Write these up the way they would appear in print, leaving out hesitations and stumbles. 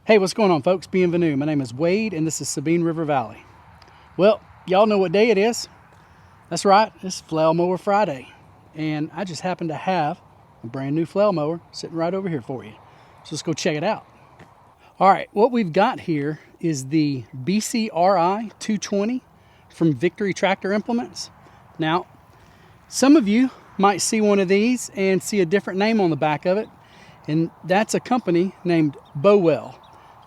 Hey, what's going on, folks? Bienvenue. My name is Wade, and this is Sabine River Valley. Well, y'all know what day it is. That's right, it's Flail Mower Friday. And I just happen to have a brand new flail mower sitting right over here for you. So let's go check it out. All right, what we've got here is the BCRI 220 from Victory Tractor Implements. Now, some of you might see one of these and see a different name on the back of it, and that's a company named Bowell.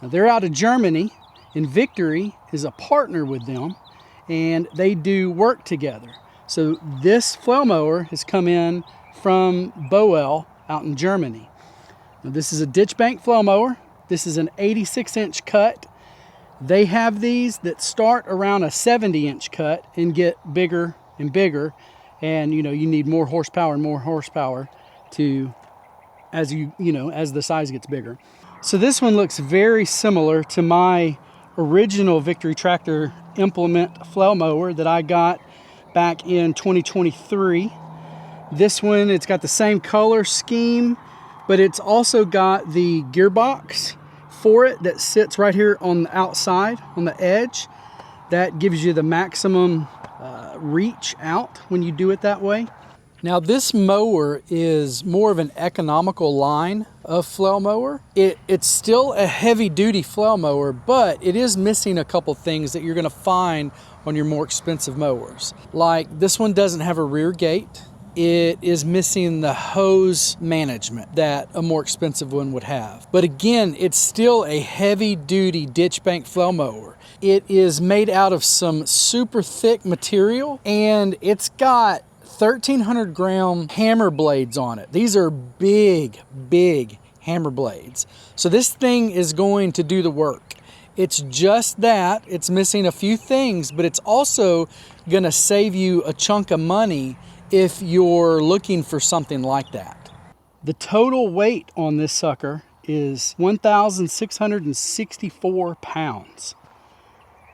Now, they're out of Germany, and Victory is a partner with them, and they do work together. So this flail mower has come in from Bowell out in Germany. Now, this is a ditch bank flail mower. This is an 86-inch cut. They have these that start around a 70-inch cut and get bigger and bigger, and you need more horsepower and more horsepower to as the size gets bigger. So this one looks very similar to my original Victory Tractor Implement flail mower that I got back in 2023. This one, it's got the same color scheme, but it's also got the gearbox for it that sits right here on the outside, on the edge. That gives you the maximum reach out when you do it that way. Now, this mower is more of an economical line of flail mower. It's still a heavy-duty flail mower, but it is missing a couple things that you're going to find on your more expensive mowers. Like, this one doesn't have a rear gate. It is missing the hose management that a more expensive one would have. But again, it's still a heavy-duty ditch bank flail mower. It is made out of some super thick material, and it's got 1,300 gram hammer blades on it. These are big hammer blades. So this thing is going to do the work. It's just that it's missing a few things, but it's also gonna save you a chunk of money if you're looking for something like that. The total weight on this sucker is 1,664 pounds.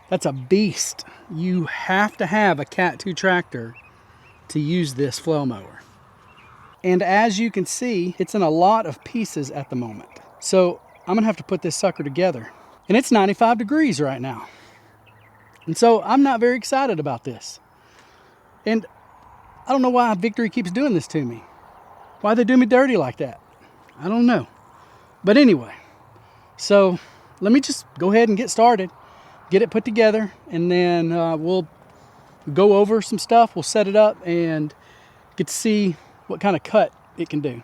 That's a beast. You have to have a Cat 2 tractor to use this flail mower. And as you can see, it's in a lot of pieces at the moment. So I'm gonna have to put this sucker together. And it's 95 degrees right now. And so I'm not very excited about this. And I don't know why Victory keeps doing this to me. Why they do me dirty like that? I don't know. But anyway, so let me just go ahead and get started, get it put together, and then we'll go over some stuff, we'll set it up, and get to see what kind of cut it can do.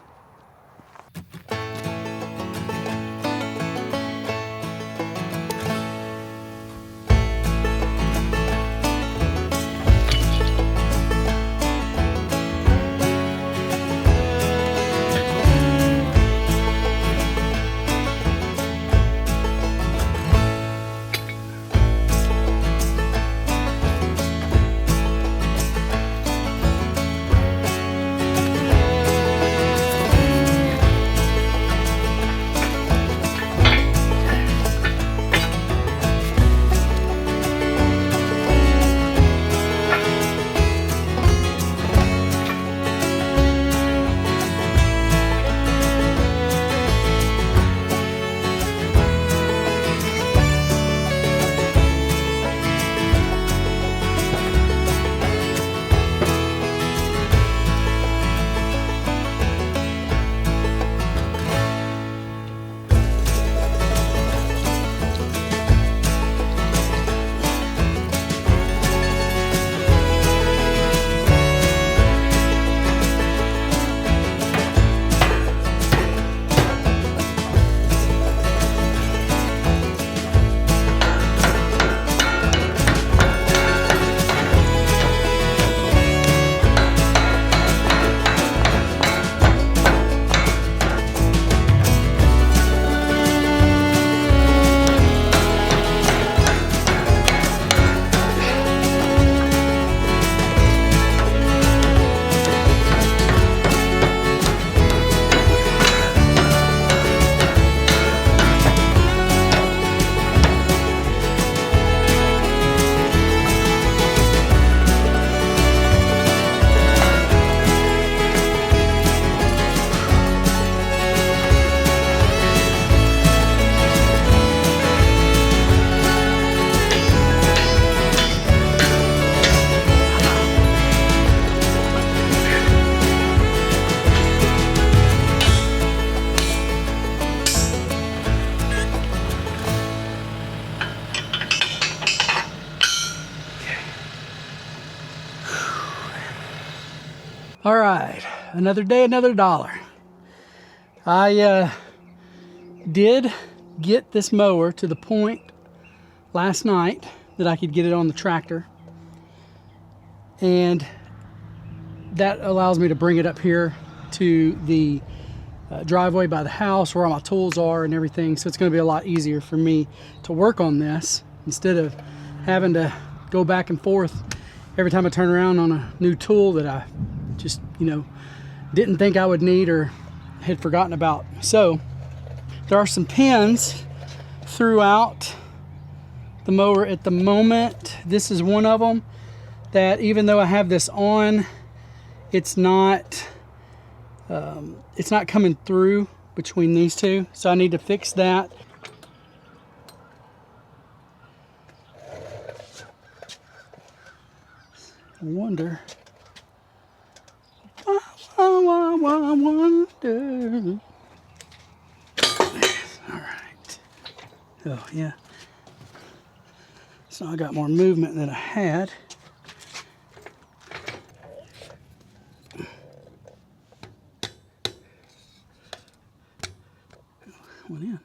All right, another day, another dollar. I did get this mower to the point last night that I could get it on the tractor, and that allows me to bring it up here to the driveway by the house where all my tools are and everything. So it's going to be a lot easier for me to work on this instead of having to go back and forth every time I turn around on a new tool that I just, didn't think I would need or had forgotten about. So there are some pins throughout the mower at the moment. This is one of them that, even though I have this on, it's not coming through between these two. So I need to fix that. I wonder. I wonder. All right. Oh, yeah. So I got more movement than I had. Went in.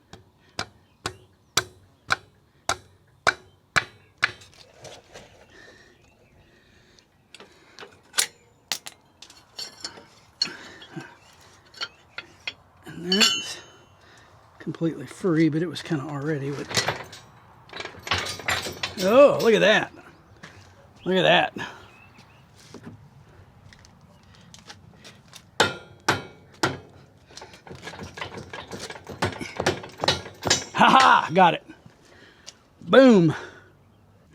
And that's completely free, but it was kind of already with. Oh, look at that. Look at that. Ha-ha! Got it. Boom.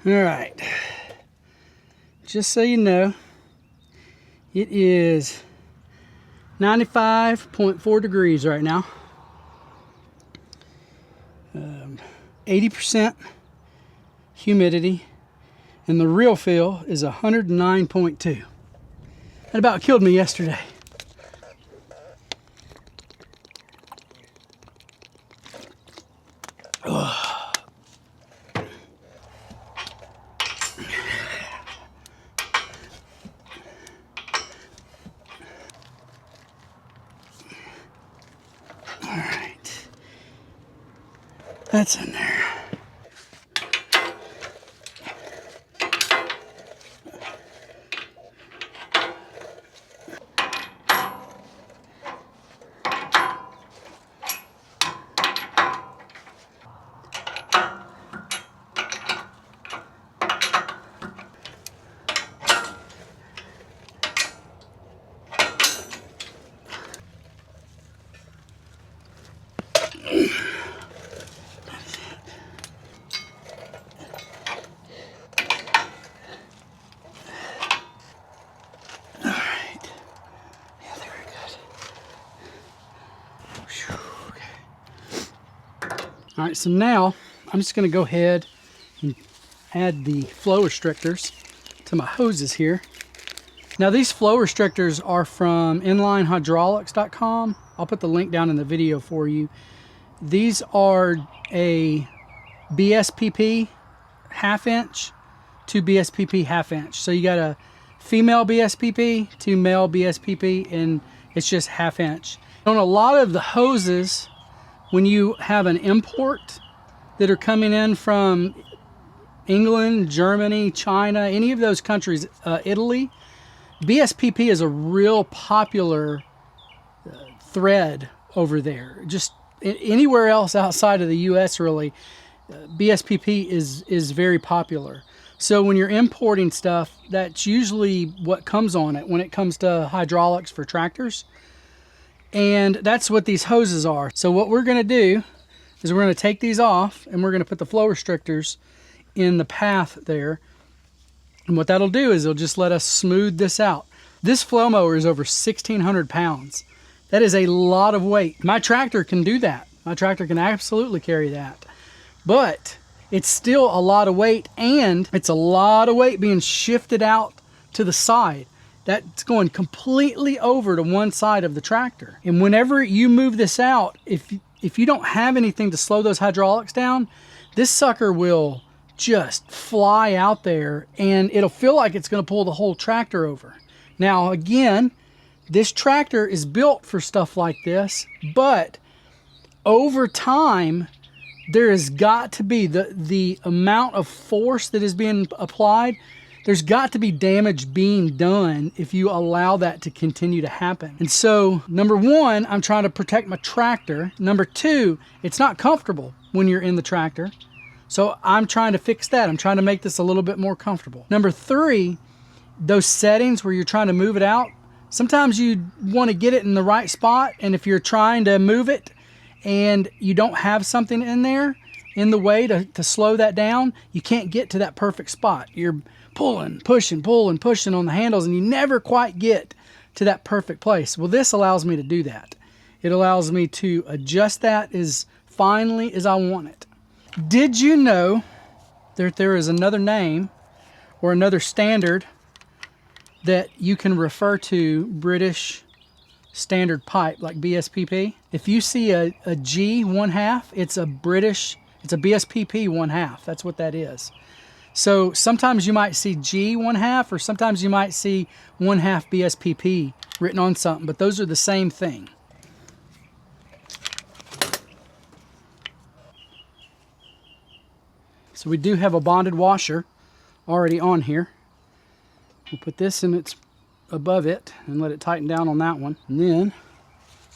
All right. Just so you know, it is 95.4 degrees right now. 80% humidity, and the real feel is 109.2. That about killed me yesterday. That's in there. All right, so now I'm just going to go ahead and add the flow restrictors to my hoses here. Now these flow restrictors are from inlinehydraulics.com. I'll put the link down in the video for you. These are a BSPP half-inch to BSPP half-inch. So you got a female BSPP to male BSPP, and it's just half-inch. On a lot of the hoses, when you have an import that are coming in from England, Germany, China, any of those countries, Italy, BSPP is a real popular thread over there. Just anywhere else outside of the US, really, BSPP is very popular. So when you're importing stuff, that's usually what comes on it when it comes to hydraulics for tractors. And that's what these hoses are. So what we're going to do is we're going to take these off, and we're going to put the flow restrictors in the path there. And what that'll do is it'll just let us smooth this out. This Flail Mower is over 1,600 pounds. That is a lot of weight. My tractor can do that. My tractor can absolutely carry that. But it's still a lot of weight, and it's a lot of weight being shifted out to the side. That's going completely over to one side of the tractor. And whenever you move this out, if you don't have anything to slow those hydraulics down, this sucker will just fly out there, and it'll feel like it's going to pull the whole tractor over. Now, again, This tractor is built for stuff like this, but over time, there has got to be the amount of force that is being applied. There's got to be damage being done if you allow that to continue to happen. And so, number one, I'm trying to protect my tractor. Number two, it's not comfortable when you're in the tractor. So I'm trying to fix that. I'm trying to make this a little bit more comfortable. Number three, those settings where you're trying to move it out, sometimes you want to get it in the right spot. And if you're trying to move it and you don't have something in there in the way to slow that down, you can't get to that perfect spot. You're pulling, pushing on the handles, and you never quite get to that perfect place. Well, this allows me to do that. It allows me to adjust that as finely as I want it. Did you know that there is another name or another standard that you can refer to British standard pipe like BSPP? If you see a G 1/2, it's a BSPP 1/2. That's what that is. So sometimes you might see G 1/2, or sometimes you might see 1/2 BSPP written on something, but those are the same thing. So we do have a bonded washer already on here. We'll put this in its above it and let it tighten down on that one. And then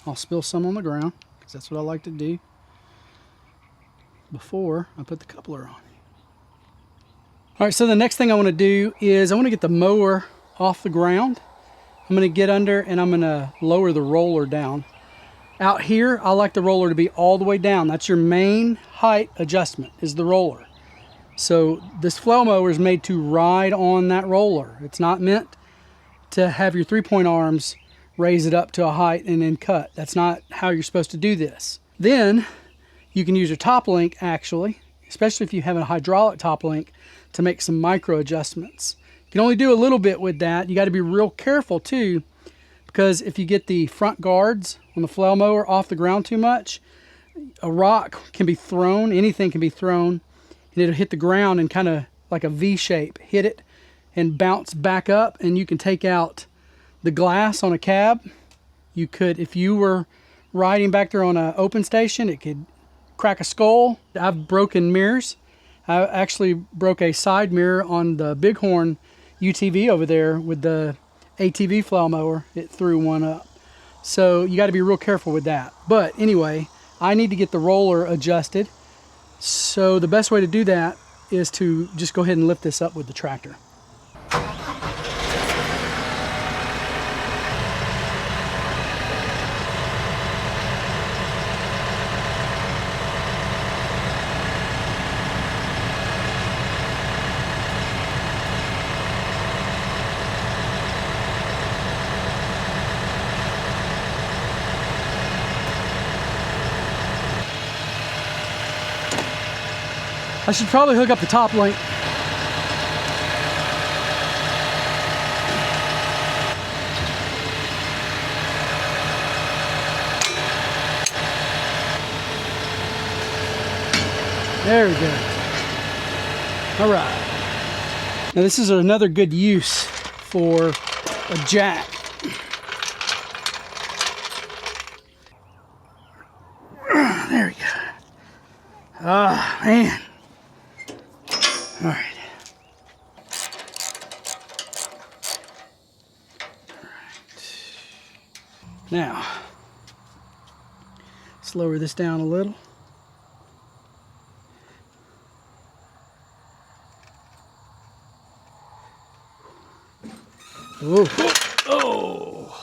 I'll spill some on the ground, because that's what I like to do before I put the coupler on. All right, so the next thing I want to do is I want to get the mower off the ground. I'm going to get under and I'm going to lower the roller down. Out here, I like the roller to be all the way down. That's your main height adjustment, is the roller. So this flail mower is made to ride on that roller. It's not meant to have your 3-point arms raise it up to a height and then cut. That's not how you're supposed to do this. Then you can use your top link, actually, especially if you have a hydraulic top link, to make some micro adjustments. You can only do a little bit with that. You got to be real careful too, because if you get the front guards on the flail mower off the ground too much, a rock can be thrown, anything can be thrown, and it'll hit the ground and kind of like a V shape, hit it and bounce back up, and you can take out the glass on a cab. You could, if you were riding back there on an open station, it could crack a skull. I've broken mirrors. I actually broke a side mirror on the Bighorn UTV over there with the ATV flail mower. It threw one up. So you got to be real careful with that. But anyway, I need to get the roller adjusted. So the best way to do that is to just go ahead and lift this up with the tractor. I should probably hook up the top link. There we go. All right. Now this is another good use for a jack. There we go. Ah, man. All right. Now, let's lower this down a little. Oh, oh.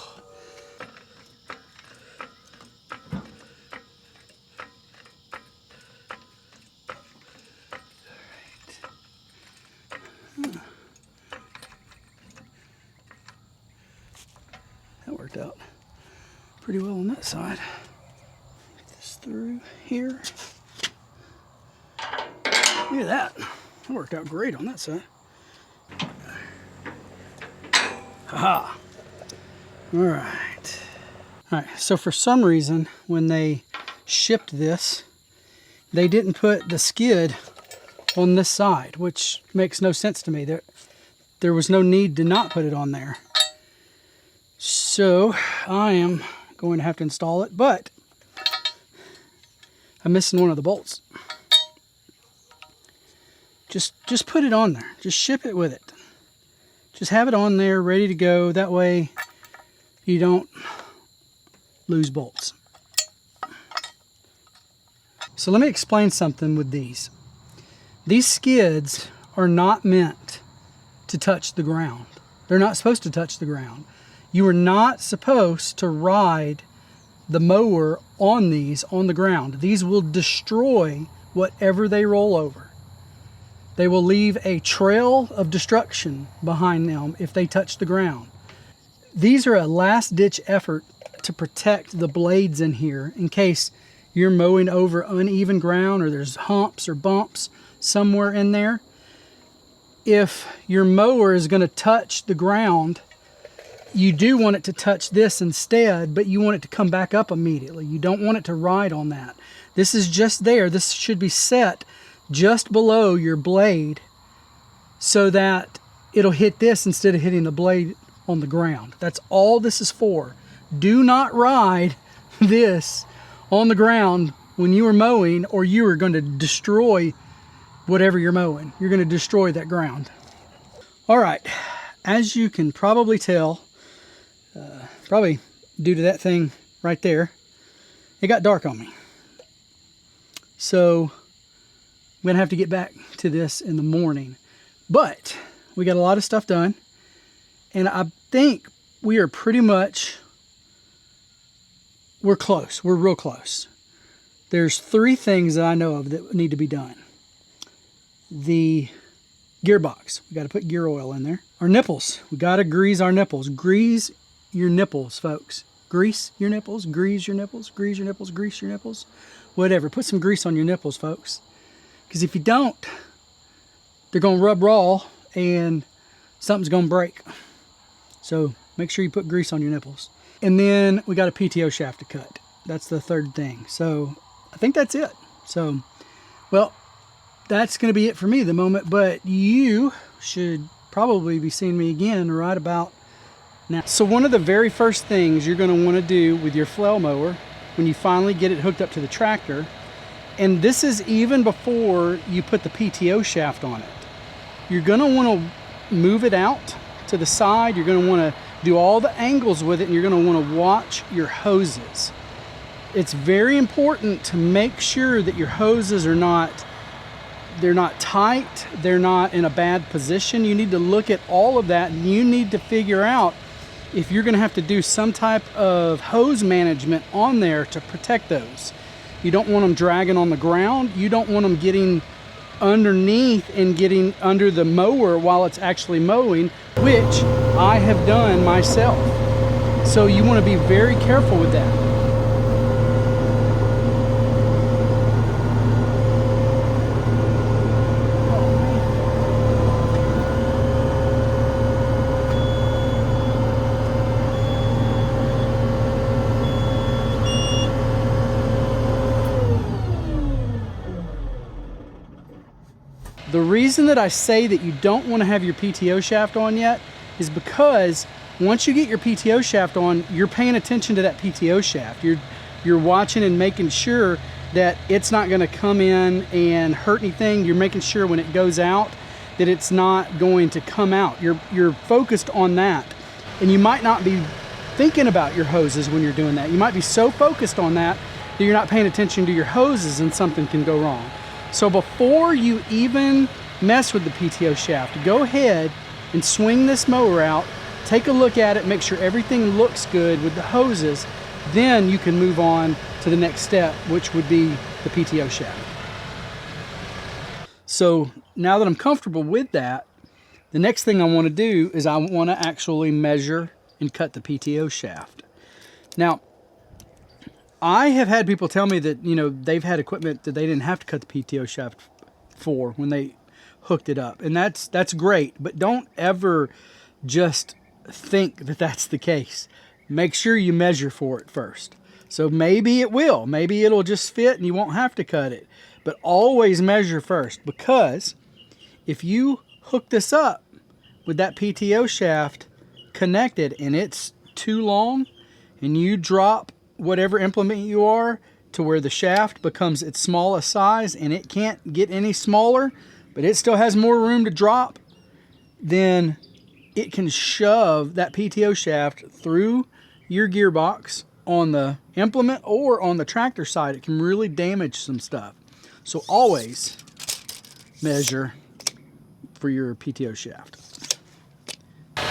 That worked out pretty well on that side. Get this through here. Look at that. That worked out great on that side. Haha. All right. All right. So for some reason, when they shipped this, they didn't put the skid on this side, which makes no sense to me. There was no need to not put it on there. So So I am going to have to install it, but I'm missing one of the bolts. Just put it on there. Just ship it with it. Just have it on there ready to go. That way you don't lose bolts. So let me explain something with these. These skids are not meant to touch the ground. They're not supposed to touch the ground. You are not supposed to ride the mower on these on the ground. These will destroy whatever they roll over. They will leave a trail of destruction behind them if they touch the ground. These are a last-ditch effort to protect the blades in here in case you're mowing over uneven ground or there's humps or bumps somewhere in there. If your mower is going to touch the ground, you do want it to touch this instead, but you want it to come back up immediately. You don't want it to ride on that. This is just there. This should be set just below your blade so that it'll hit this instead of hitting the blade on the ground. That's all this is for. Do not ride this on the ground when you are mowing, or you are going to destroy whatever you're mowing. You're going to destroy that ground. All right, as you can probably tell, probably due to that thing right there, it got dark on me. So I'm gonna have to get back to this in the morning. But we got a lot of stuff done, and I think we are pretty much, we're close. We're real close. There's 3 things that I know of that need to be done. The gearbox, we got to put gear oil in there. Our nipples, we got to grease our nipples. Grease your nipples, folks. Grease your nipples, grease your nipples, grease your nipples, grease your nipples. Whatever, put some grease on your nipples, folks. Because if you don't, they're going to rub raw and something's going to break. So make sure you put grease on your nipples. And then we got a PTO shaft to cut. That's the 3rd thing. So I think that's it. So, well, that's going to be it for me at the moment, but you should probably be seeing me again right about now. So one of the very first things you're going to want to do with your flail mower when you finally get it hooked up to the tractor, and this is even before you put the PTO shaft on it, you're going to want to move it out to the side. You're going to want to do all the angles with it, and you're going to want to watch your hoses. It's very important to make sure that your hoses are not, they're not tight, they're not in a bad position. You need to look at all of that, and you need to figure out if you're going to have to do some type of hose management on there to protect those. You don't want them dragging on the ground. You don't want them getting underneath and getting under the mower while it's actually mowing, which I have done myself. So you want to be very careful with that. The reason that I say that you don't want to have your PTO shaft on yet is because once you get your PTO shaft on, you're paying attention to that PTO shaft. You're watching and making sure that it's not going to come in and hurt anything. You're making sure when it goes out that it's not going to come out. You're focused on that. And you might not be thinking about your hoses when you're doing that. You might be so focused on that that you're not paying attention to your hoses, and something can go wrong. So before you even mess with the PTO shaft, go ahead and swing this mower out, take a look at it, make sure everything looks good with the hoses, then you can move on to the next step, which would be the PTO shaft. So now that I'm comfortable with that, the next thing I want to do is I want to actually measure and cut the PTO shaft. Now, I have had people tell me that, you know, they've had equipment that they didn't have to cut the PTO shaft for when they hooked it up. And that's great, but don't ever just think that that's the case. Make sure you measure for it first. So maybe it will. Maybe it'll just fit and you won't have to cut it. But always measure first, because if you hook this up with that PTO shaft connected and it's too long and you drop whatever implement you are to where the shaft becomes its smallest size and it can't get any smaller, but it still has more room to drop, then it can shove that PTO shaft through your gearbox on the implement or on the tractor side. It can really damage some stuff. So always measure for your PTO shaft.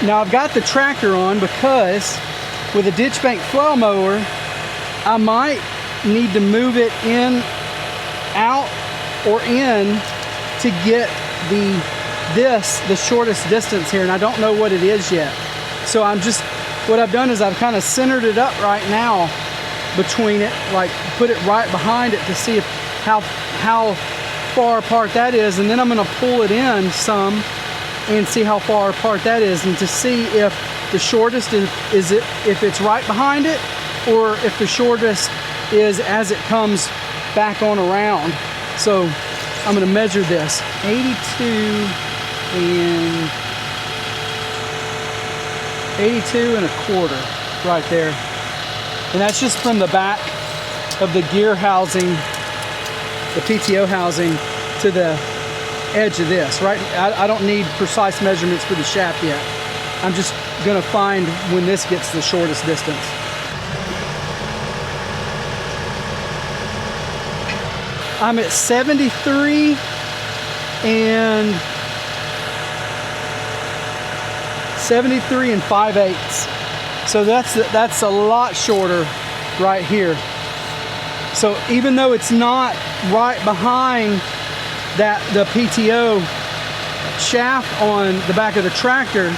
Now I've got the tractor on because with a ditch bank flail mower, I might need to move it in, out, or in to get the shortest distance here, and I don't know what it is yet. So what I've done is I've kind of centered it up right now between it, like put it right behind it to see how far apart that is, and then I'm going to pull it in some and see how far apart that is, and to see if the shortest if it's right behind it, or if the shortest is as it comes back on around. So I'm going to measure this 82 and a quarter right there, and that's just from the back of the gear housing, the PTO housing, to the edge of this. Right, I don't need precise measurements for the shaft yet. I'm just going to find when this gets the shortest distance. I'm at 73 and 5/8. So that's a lot shorter right here. So even though it's not right behind the PTO shaft on the back of the tractor,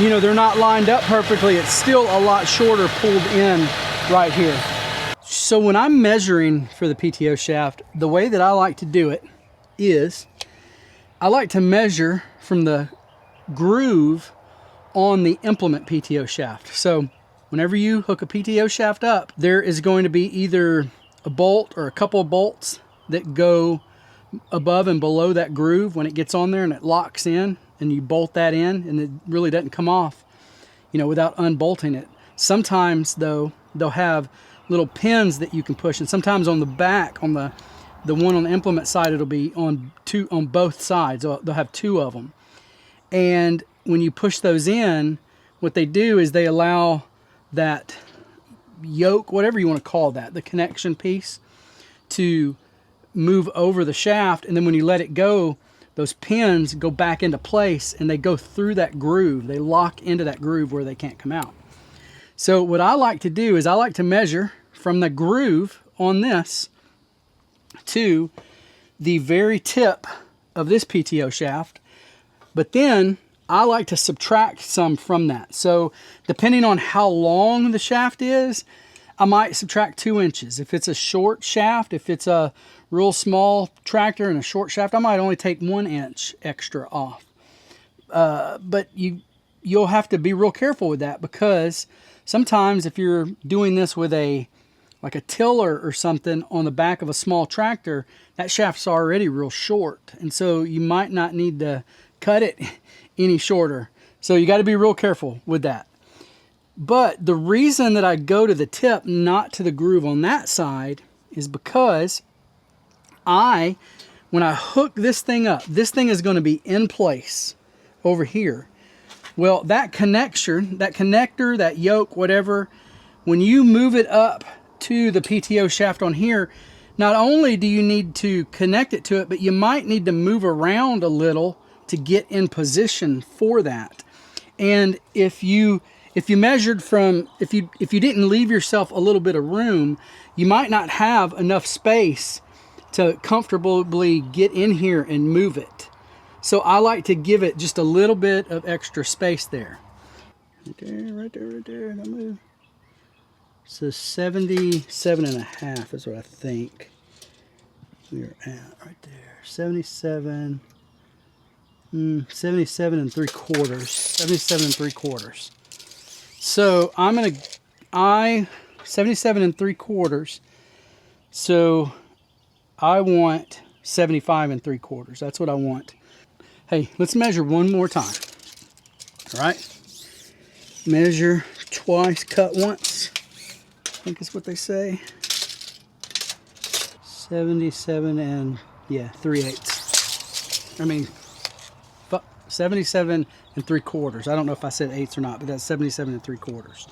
you know, they're not lined up perfectly, it's still a lot shorter pulled in right here. So when I'm measuring for the PTO shaft, the way that I like to do it is I like to measure from the groove on the implement PTO shaft. So whenever you hook a PTO shaft up, there is going to be either a bolt or a couple of bolts that go above and below that groove when it gets on there and it locks in, and you bolt that in and it really doesn't come off, you know, without unbolting it. Sometimes though, they'll have little pins that you can push, and sometimes on the back, on the one on the implement side, it'll be on both sides. They'll have two of them, and when you push those in, what they do is they allow that yoke, whatever you want to call that, the connection piece, to move over the shaft, and then when you let it go, those pins go back into place and they go through that groove. They lock into that groove where they can't come out. So what I like to do is I like to measure from the groove on this to the very tip of this PTO shaft, but then I like to subtract some from that. So depending on how long the shaft is, I might subtract 2 inches. If it's a short shaft, if it's a real small tractor and a short shaft, I might only take 1 inch extra off. But you'll have to be real careful with that, because sometimes if you're doing this with like a tiller or something on the back of a small tractor, that shaft's already real short, and so you might not need to cut it any shorter. So you got to be real careful with that. But the reason that I go to the tip, not to the groove on that side, is because when I hook this thing up, this thing is going to be in place over here. Well, that connector, that yoke, whatever, when you move it up to the PTO shaft on here, not only do you need to connect it to it, but you might need to move around a little to get in position for that. And if you measured from, if you didn't leave yourself a little bit of room, you might not have enough space to comfortably get in here and move it. So I like to give it just a little bit of extra space there. Right there, right there, right there. Don't move. So 77 and a half is what I think we're at right there. 77 and 77 and 3/4. So 77 and 3/4. So I want 75 and 3/4. That's what I want. Hey, let's measure one more time. All right. Measure twice, cut once. I think is what they say. 77 and, yeah, 3/8. I mean, 77 and 3/4. I don't know if I said eighths or not, but that's 77 and 3/4.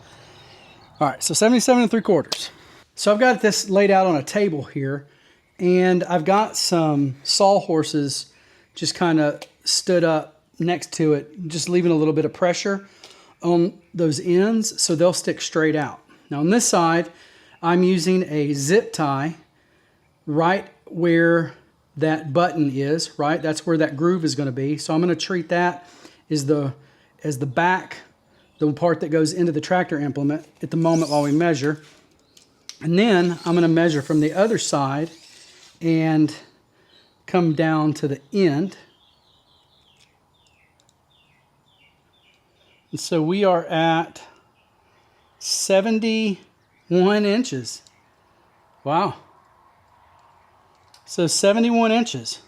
All right, so 77 and 3/4. So I've got this laid out on a table here, and I've got some sawhorses just kind of stood up next to it, just leaving a little bit of pressure on those ends so they'll stick straight out. Now on this side, I'm using a zip tie right where that button is, right? That's where that groove is going to be. So I'm going to treat that as the back, the part that goes into the tractor implement at the moment while we measure. And then I'm going to measure from the other side and come down to the end. And so we are at 71 inches. Wow. So 71 inches.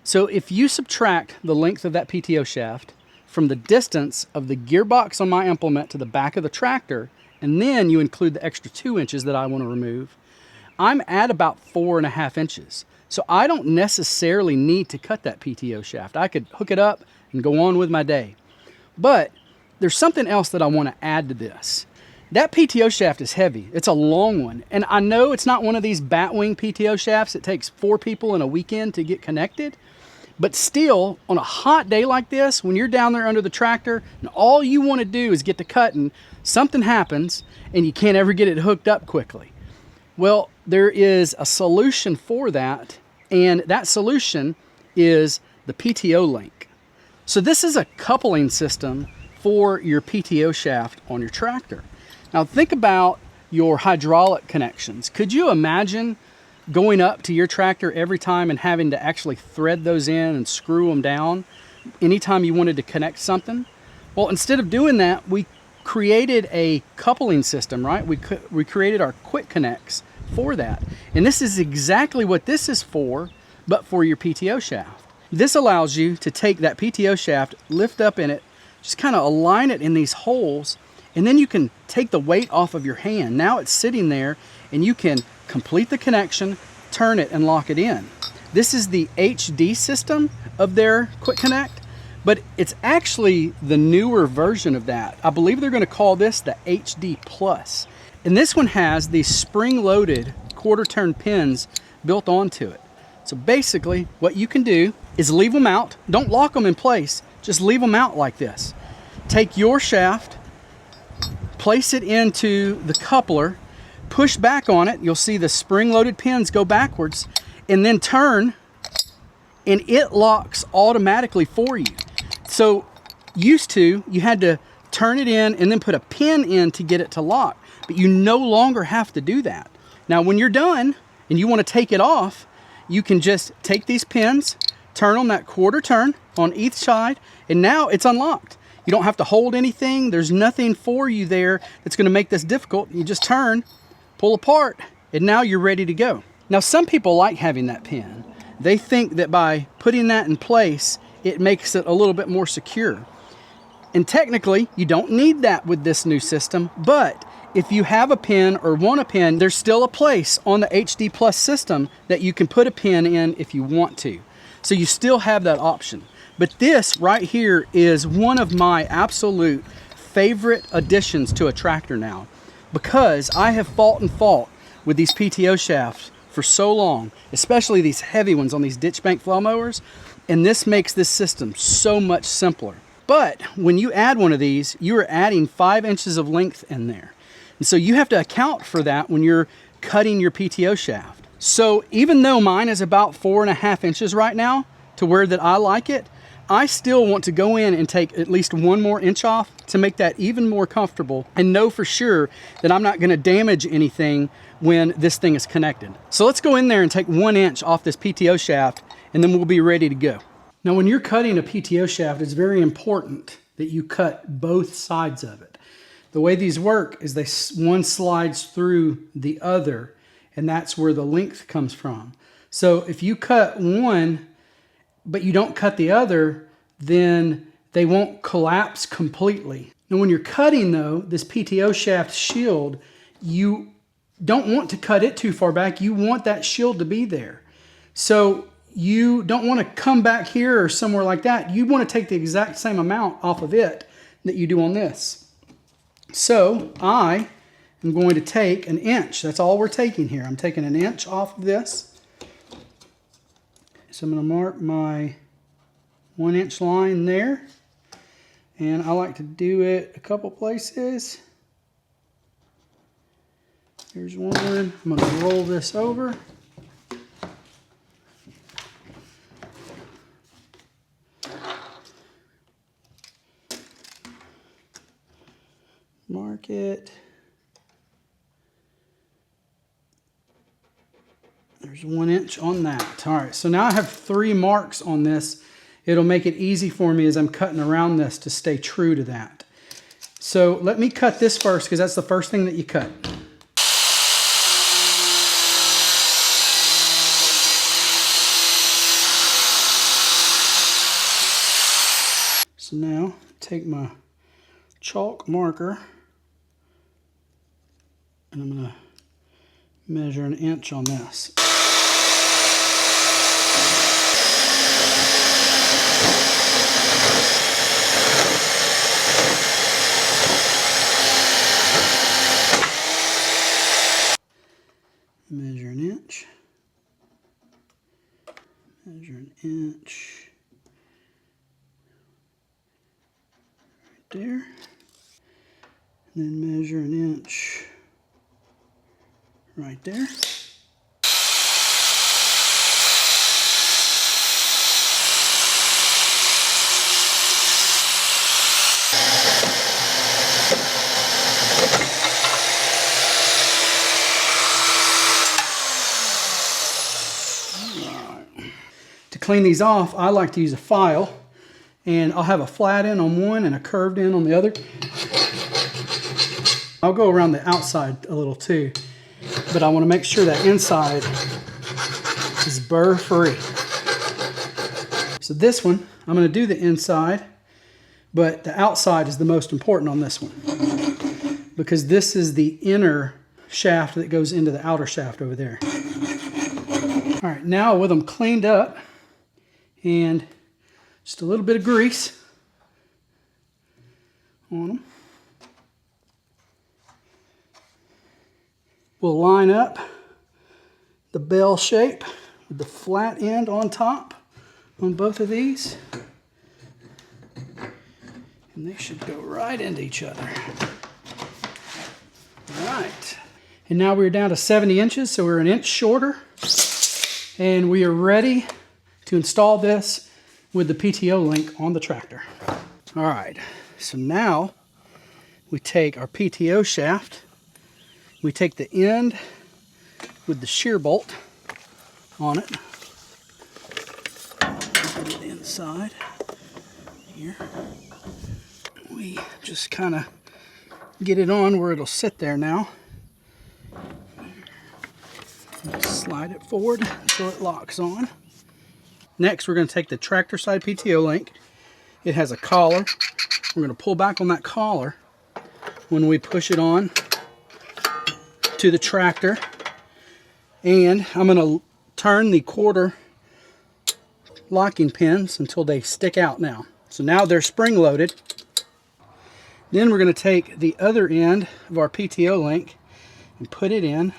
So if you subtract the length of that PTO shaft from the distance of the gearbox on my implement to the back of the tractor, and then you include the extra 2 inches that I want to remove, I'm at about 4.5 inches. So I don't necessarily need to cut that PTO shaft. I could hook it up and go on with my day. But there's something else that I want to add to this. That PTO shaft is heavy. It's a long one. And I know it's not one of these batwing PTO shafts. It takes 4 people in a weekend to get connected. But still, on a hot day like this, when you're down there under the tractor and all you want to do is get to cutting, something happens and you can't ever get it hooked up quickly. Well, there is a solution for that, and that solution is the PTO link. So this is a coupling system for your PTO shaft on your tractor. Now think about your hydraulic connections. Could you imagine going up to your tractor every time and having to actually thread those in and screw them down anytime you wanted to connect something? Well, instead of doing that, we created a coupling system, right? We created our quick connects for that. And this is exactly what this is for, but for your PTO shaft. This allows you to take that PTO shaft, lift up in it, just kind of align it in these holes, and then you can take the weight off of your hand. Now it's sitting there and you can complete the connection, turn it, and lock it in. This is the HD system of their Quick Connect, but it's actually the newer version of that. I believe they're going to call this the HD Plus. And this one has these spring-loaded quarter-turn pins built onto it. So basically, what you can do is leave them out. Don't lock them in place. Just leave them out like this. Take your shaft, place it into the coupler, push back on it. You'll see the spring-loaded pins go backwards, and then turn, and it locks automatically for you. So used to, you had to turn it in and then put a pin in to get it to lock, but you no longer have to do that. Now when you're done and you want to take it off, you can just take these pins, turn them that quarter turn on each side, and now it's unlocked. You don't have to hold anything. There's nothing for you there that's going to make this difficult. You just turn, pull apart, and now you're ready to go. Now some people like having that pin. They think that by putting that in place, it makes it a little bit more secure. And technically, you don't need that with this new system, but if you have a pin or want a pin, there's still a place on the HD Plus system that you can put a pin in if you want to. So you still have that option. But this right here is one of my absolute favorite additions to a tractor now, because I have fought with these PTO shafts for so long, especially these heavy ones on these ditch bank flail mowers, and this makes this system so much simpler. But when you add one of these, you are adding 5 inches of length in there. And so you have to account for that when you're cutting your PTO shaft. So even though mine is about 4.5 inches right now to where that I like it, I still want to go in and take at least 1 more inch off to make that even more comfortable and know for sure that I'm not going to damage anything when this thing is connected. So let's go in there and take 1 inch off this PTO shaft, and then we'll be ready to go. Now when you're cutting a PTO shaft, it's very important that you cut both sides of it. The way these work is one slides through the other, and that's where the length comes from. So if you cut one, but you don't cut the other, then they won't collapse completely. Now when you're cutting though, this PTO shaft shield, you don't want to cut it too far back. You want that shield to be there. So you don't want to come back here or somewhere like that. You want to take the exact same amount off of it that you do on this. So I am going to take an inch. That's all we're taking here. I'm taking an inch off of this. So I'm going to mark my 1 inch line there. And I like to do it a couple places. Here's one. I'm going to roll this over. Mark it. There's 1 inch on that. All right, so now I have 3 marks on this. It'll make it easy for me as I'm cutting around this to stay true to that. So let me cut this first because that's the first thing that you cut. So now take my chalk marker and I'm going to measure 1 inch on this. Measure 1 inch. Measure 1 inch. Right there. And then measure 1 inch right there. To clean these off, I like to use a file, and I'll have a flat end on one and a curved end on the other. I'll go around the outside a little too, but I want to make sure that inside is burr free. So this one, I'm going to do the inside, but the outside is the most important on this one because this is the inner shaft that goes into the outer shaft over there. All right, now with them cleaned up and just a little bit of grease on them, we'll line up the bell shape with the flat end on top on both of these. And they should go right into each other. All right. And now we're down to 70 inches, so we're 1 inch shorter. And we are ready to install this with the PTO link on the tractor. All right, so now we take our PTO shaft, we take the end with the shear bolt on it, the inside here. We just kind of get it on where it'll sit there now. Just slide it forward so it locks on. Next, we're going to take the tractor side PTO link. It has a collar. We're going to pull back on that collar when we push it on to the tractor. And I'm going to turn the quarter locking pins until they stick out now. So now they're spring loaded. Then we're going to take the other end of our PTO link and put it in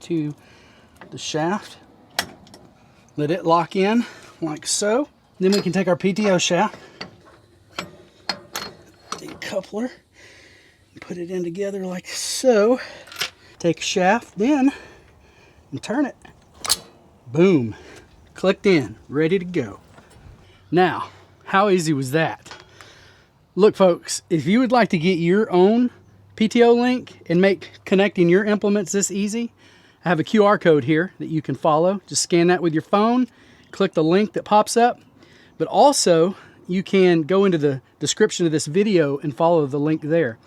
to the shaft. Let it lock in like so. Then we can take our PTO shaft, the coupler, and put it in together like so. Take a shaft then and turn it. Boom. Clicked in, ready to go. Now, how easy was that? Look folks, if you would like to get your own PTO link and make connecting your implements this easy, I have a QR code here that you can follow. Just scan that with your phone, click the link that pops up, but also you can go into the description of this video and follow the link there.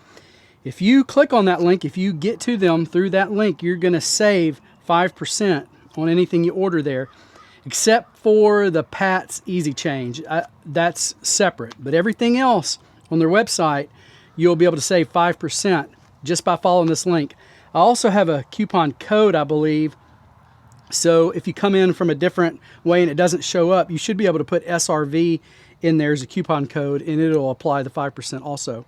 If you click on that link, if you get to them through that link, you're gonna save 5% on anything you order there, except for the Pat's Easy Change. That's separate, but everything else on their website, you'll be able to save 5% just by following this link. I also have a coupon code, I believe. So if you come in from a different way and it doesn't show up, you should be able to put SRV in there as a coupon code and it'll apply the 5% also.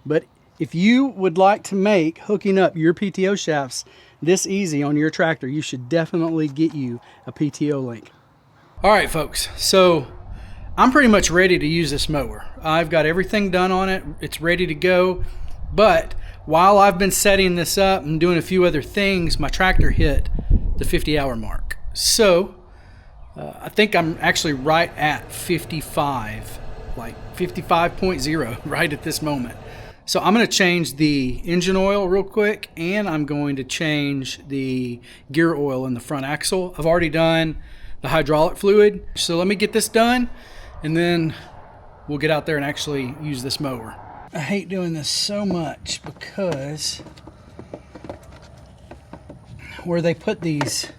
But if you would like to make hooking up your PTO shafts this easy on your tractor, you should definitely get you a PTO link. All right, folks, so I'm pretty much ready to use this mower. I've got everything done on it. It's ready to go. But while I've been setting this up and doing a few other things, my tractor hit the 50-hour mark. So I think I'm actually right at 55, like 55.0 right at this moment. So I'm going to change the engine oil real quick, and I'm going to change the gear oil in the front axle. I've already done the hydraulic fluid. So let me get this done, and then we'll get out there and actually use this mower. I hate doing this so much because where they put these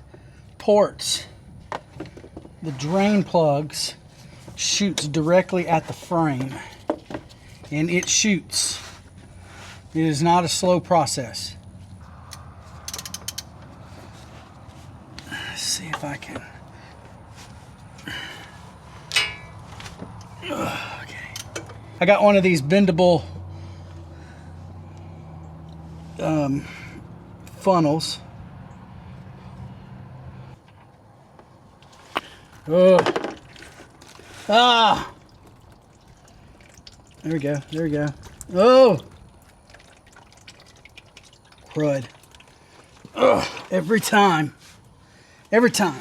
ports, the drain plugs shoots directly at the frame, and it shoots. It is not a slow process. Let's see if I can. Okay. I got one of these bendable funnels. Oh. Ah. There we go. There we go. Oh. Crud. Ugh. Every time. Every time.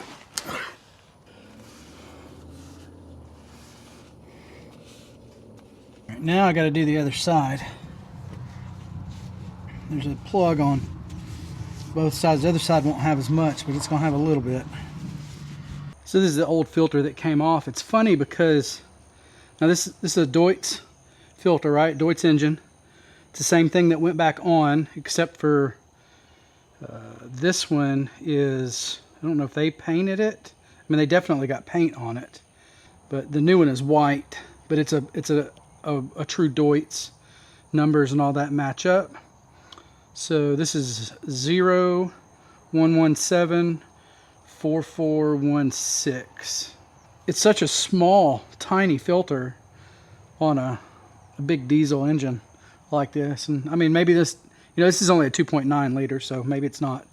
Right, now I got to do the other side. There's a plug on both sides. The other side won't have as much, but it's going to have a little bit. So this is the old filter that came off. It's funny because now this is a Deutz filter, right? Deutz engine. It's the same thing that went back on, except for this one is, I don't know if they painted it. I mean, they definitely got paint on it, but the new one is white. But it's a true Deutz. Numbers and all that match up. So this is 01174416. It's such a small, tiny filter on a big diesel engine like this. And I mean, maybe this, this is only a 2.9 liter, so maybe it's not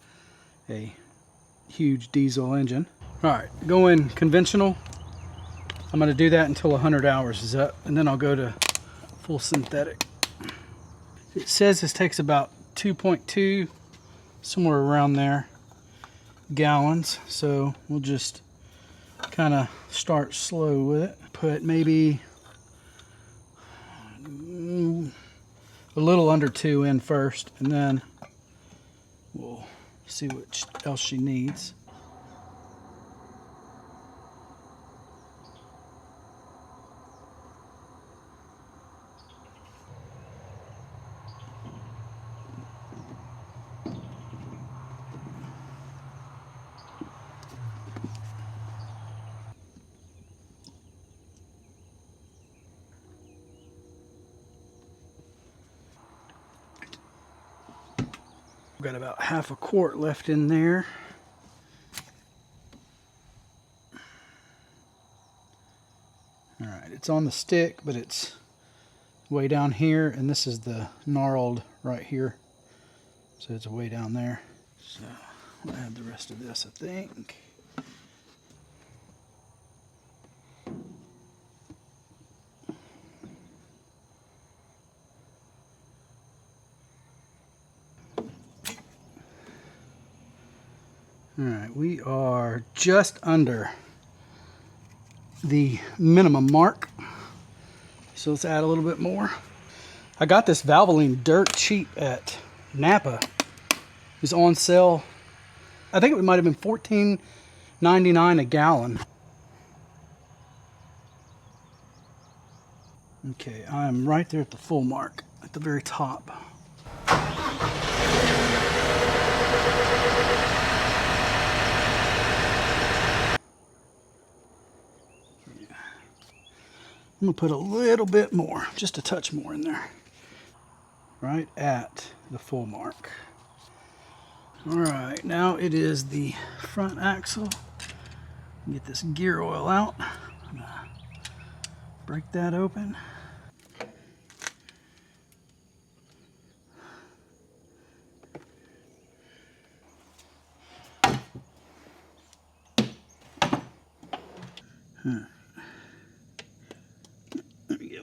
a huge diesel engine. All right, going conventional. I'm going to do that until 100 hours is up, and then I'll go to full synthetic. It says this takes about 2.2, somewhere around there, gallons. So we'll just kind of start slow with it. Put maybe a little under 2 in first, and then we'll see what else she needs. We've got about half a quart left in there. All right, it's on the stick, but it's way down here, and this is the gnarled right here. So it's way down there. So I'll add the rest of this, I think. All right, we are just under the minimum mark. So let's add a little bit more. I got this Valvoline dirt cheap at Napa. It was on sale. I think it might have been $14.99 a gallon. Okay, I'm right there at the full mark, at the very top. I'm gonna put a little bit more, just a touch more in there. right at the full mark. All right, now it is the front axle. Get this gear oil out. Break that open. There we go.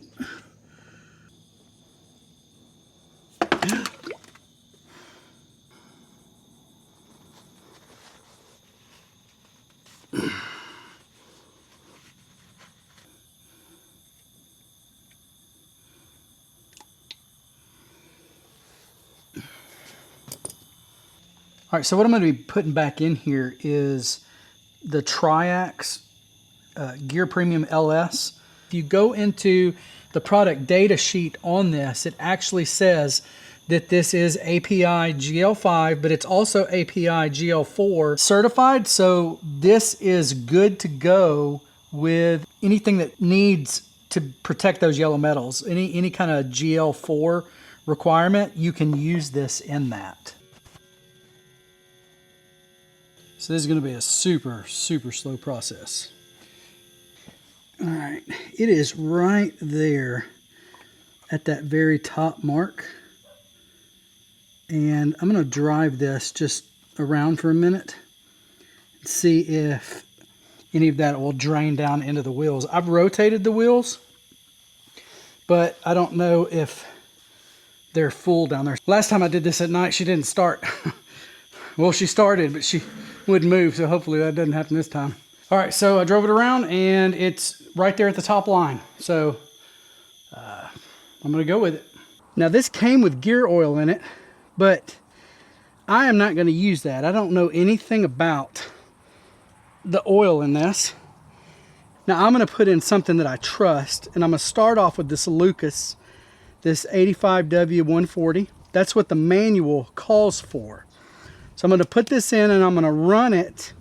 All right, so what I'm going to be putting back in here is the Triax Gear Premium LS. If you go into the product data sheet on this, it actually says that this is API GL5, but it's also API GL4 certified. So this is good to go with anything that needs to protect those yellow metals. Any kind of GL4 requirement, you can use this in that. So this is going to be a super slow process. All right, it is right there at that very top mark. And I'm going to drive this just around for a minute and see if any of that will drain down into the wheels. I've rotated the wheels, but I don't know if they're full down there. Last time I did this at night, she didn't start. Well, she started, but she wouldn't move, so hopefully that doesn't happen this time. All right, so I drove it around, and it's right there at the top line. So I'm going to go with it. Now, this came with gear oil in it, but I am not going to use that. I don't know anything about the oil in this. Now, I'm going to put in something that I trust, and I'm going to start off with this Lucas, this 85W140. That's what the manual calls for. So I'm going to put this in, and I'm going to run it,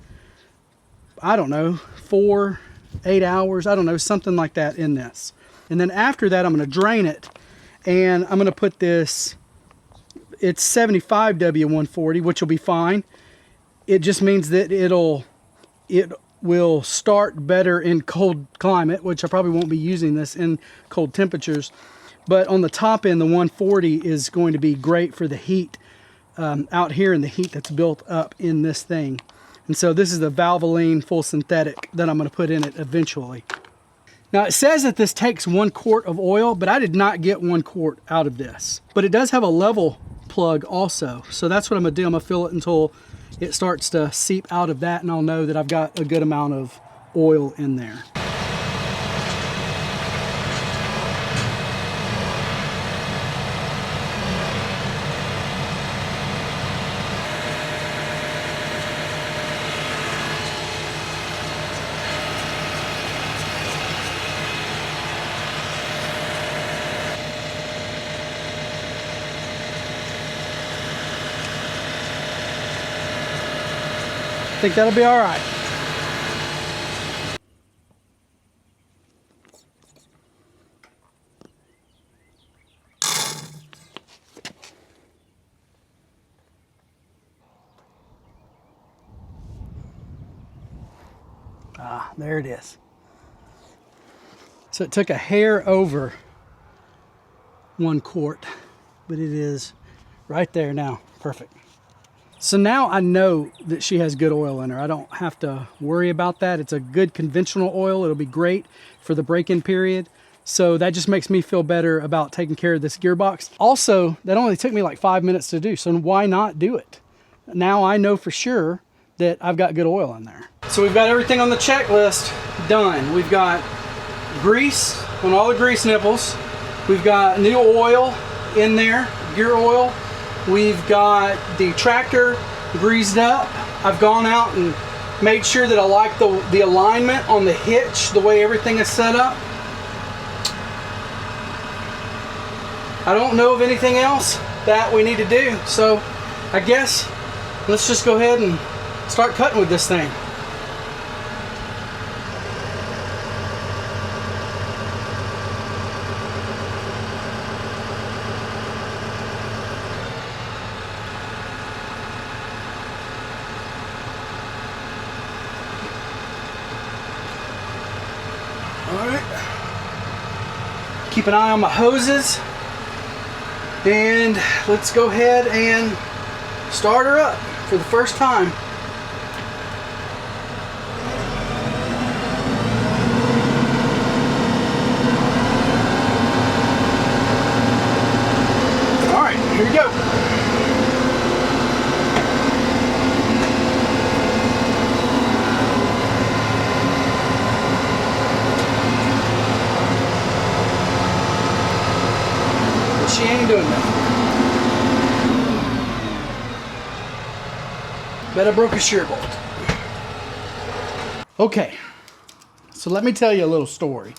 I don't know, 4, 8 hours, I don't know, something like that in this. And then after that, I'm going to drain it, and I'm going to put this, it's 75W140, which will be fine. It just means that it will start better in cold climate, which I probably won't be using this in cold temperatures. But on the top end, the 140 is going to be great for the heat out here, and the heat that's built up in this thing. And so this is the Valvoline full synthetic that I'm going to put in it eventually. Now, it says that this takes 1 quart of oil, but I did not get 1 quart out of this. But it does have a level plug also. So that's what I'm going to do. I'm going to fill it until it starts to seep out of that, and I'll know that I've got a good amount of oil in there. I think that'll be all right. Ah, there it is. So it took a hair over 1 quart, but it is right there now. Perfect. So now I know that she has good oil in her. I don't have to worry about that. It's a good conventional oil. It'll be great for the break-in period. So that just makes me feel better about taking care of this gearbox. Also, that only took me like 5 minutes to do, so why not do it? Now I know for sure that I've got good oil in there. So we've got everything on the checklist done. We've got grease on all the grease nipples. We've got new oil in there, gear oil. We've got the tractor greased up. I've gone out and made sure that I like the alignment on the hitch, the way everything is set up. I don't know of anything else that we need to do, so I guess let's just go ahead and start cutting with this thing. All right. Keep an eye on my hoses. And let's go ahead and start her up for the first time. All right, here we go. She ain't doing nothing. Bet I broke a shear bolt. Okay, so let me tell you a little story,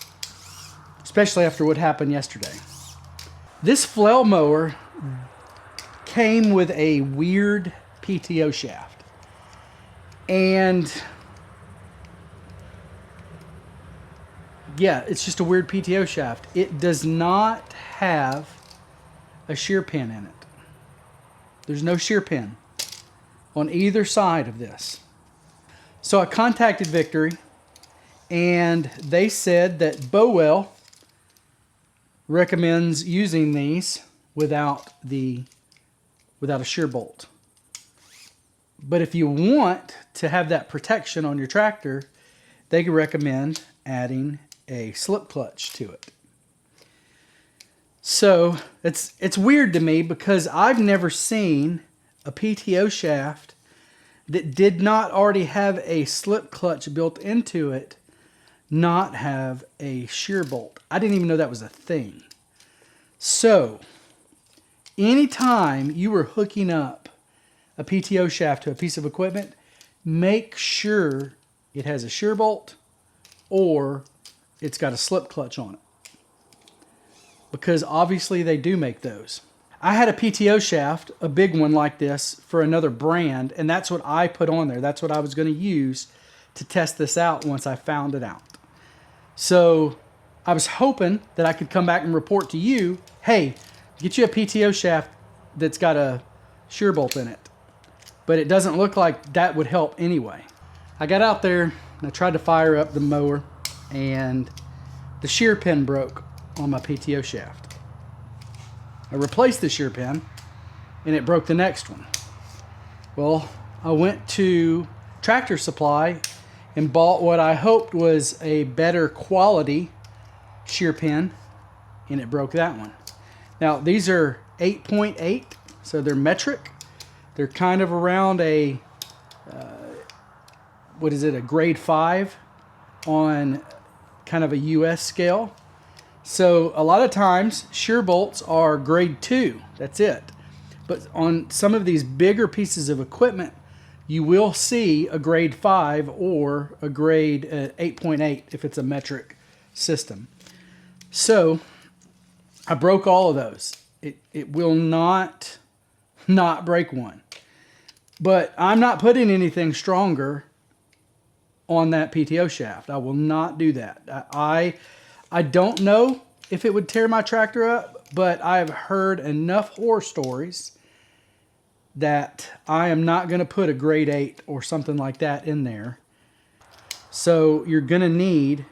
especially after what happened yesterday. This flail mower came with a weird PTO shaft. And yeah, it's just a weird PTO shaft. It does not have a shear pin in it. There's no shear pin on either side of this. So I contacted Victory, and they said that Bowell recommends using these without a shear bolt. But if you want to have that protection on your tractor, they can recommend adding a slip clutch to it. So it's weird to me because I've never seen a PTO shaft that did not already have a slip clutch built into it not have a shear bolt. I didn't even know that was a thing. So anytime you were hooking up a PTO shaft to a piece of equipment, make sure it has a shear bolt or it's got a slip clutch on it. Because obviously they do make those. I had a PTO shaft, a big one like this, for another brand, and that's what I put on there. That's what I was going to use to test this out once I found it out. So I was hoping that I could come back and report to you, hey, get you a PTO shaft that's got a shear bolt in it. But it doesn't look like that would help anyway. I got out there and I tried to fire up the mower, and the shear pin broke on my PTO shaft. I replaced the shear pin and it broke the next one. Well, I went to Tractor Supply and bought what I hoped was a better quality shear pin, and it broke that one. Now these are 8.8, so they're metric. They're kind of around a a grade 5 on kind of a US scale. So a lot of times shear bolts are grade 2, that's it. But on some of these bigger pieces of equipment, you will see a grade 5 or a grade 8.8 if it's a metric system. So I broke all of those. It will not break one. But I'm not putting anything stronger on that PTO shaft. I will not do that. I don't know if it would tear my tractor up, but I've heard enough horror stories that I am not going to put a grade 8 or something like that in there. So you're going to need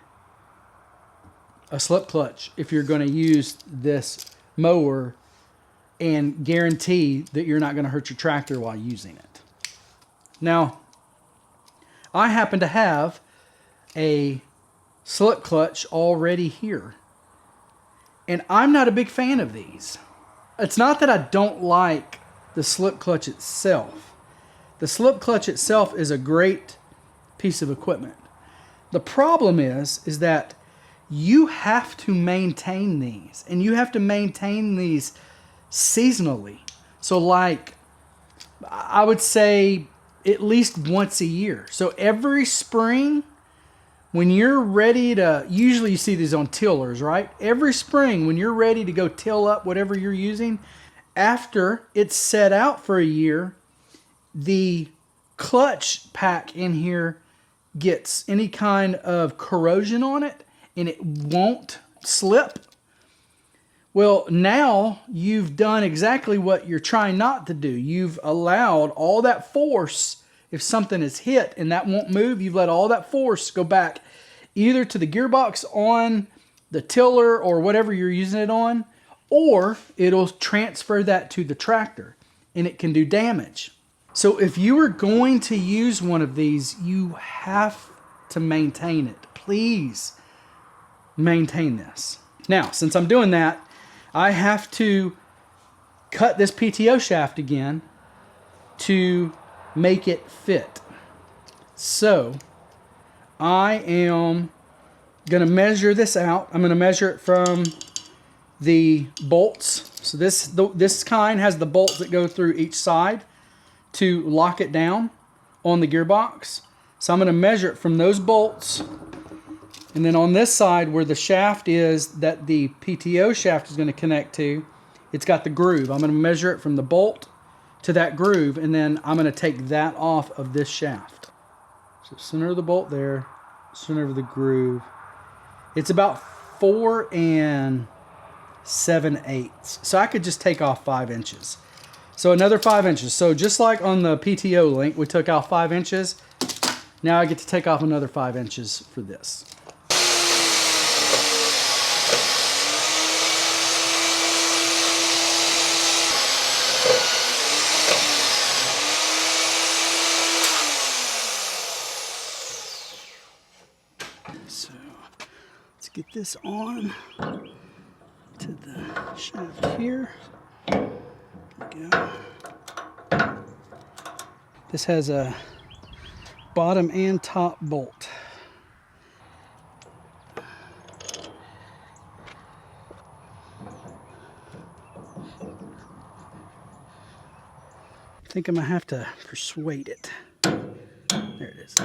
a slip clutch if you're going to use this mower and guarantee that you're not going to hurt your tractor while using it. Now, I happen to have a slip clutch already here, and I'm not a big fan of these. It's not that I don't like the slip clutch itself. The slip clutch itself is a great piece of equipment. The problem is that you have to maintain these, and you have to maintain these seasonally. So like, I would say at least once a year. So every spring, when you're ready to, usually you see these on tillers, right? Every spring, when you're ready to go till up whatever you're using, after it's set out for a year, the clutch pack in here gets any kind of corrosion on it and it won't slip. Well, now you've done exactly what you're trying not to do. You've allowed all that force, if something is hit and that won't move, you've let all that force go back either to the gearbox on the tiller or whatever you're using it on, or it'll transfer that to the tractor and it can do damage. So if you are going to use one of these, you have to maintain it. Please maintain this. Now, since I'm doing that, I have to cut this PTO shaft again to make it fit. So I am going to measure this out. I'm going to measure it from the bolts. So this kind has the bolts that go through each side to lock it down on the gearbox. So I'm going to measure it from those bolts. And then on this side where the shaft is that the PTO shaft is going to connect to, it's got the groove. I'm going to measure it from the bolt to that groove, and then I'm going to take that off of this shaft. So center of the bolt there, center of the groove. It's about 4 7/8. So I could just take off 5 inches. So another 5 inches. So just like on the PTO link, we took out 5 inches. Now I get to take off another 5 inches for this. So let's get this on to the shaft here. There we go. This has a bottom and top bolt. I think I'm gonna have to persuade it. There it is.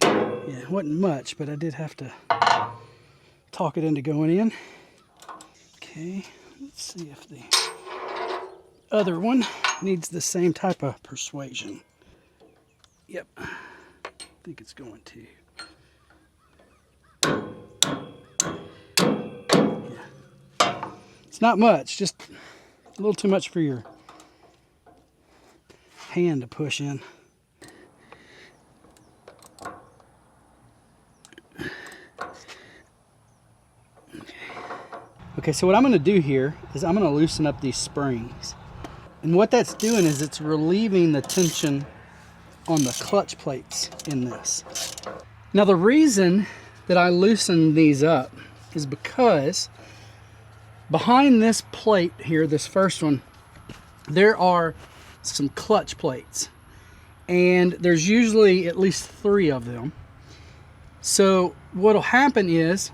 Yeah, it wasn't much, but I did have to talk it into going in. Okay, let's see if the other one needs the same type of persuasion. Yep, I think it's going to. Yeah. It's not much, just a little too much for your hand to push in. Okay, so what I'm going to do here is I'm going to loosen up these springs. And what that's doing is it's relieving the tension on the clutch plates in this. Now the reason that I loosen these up is because behind this plate here, this first one, there are some clutch plates. And there's usually at least 3 of them. So what'll happen is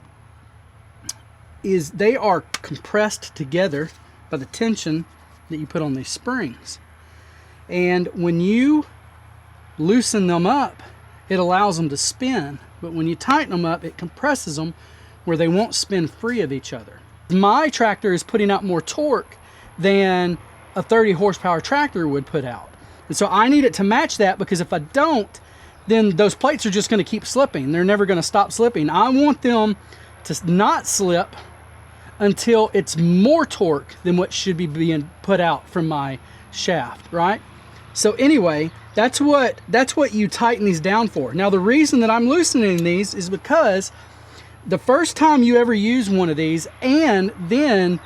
they are compressed together by the tension that you put on these springs. And when you loosen them up, it allows them to spin. But when you tighten them up, it compresses them where they won't spin free of each other. My tractor is putting out more torque than a 30 horsepower tractor would put out. And so I need it to match that, because if I don't, then those plates are just going to keep slipping. They're never going to stop slipping. I want them to not slip until it's more torque than what should be being put out from my shaft, right? So anyway, that's what you tighten these down for. Now the reason that I'm loosening these is because the first time you ever use one of these, and then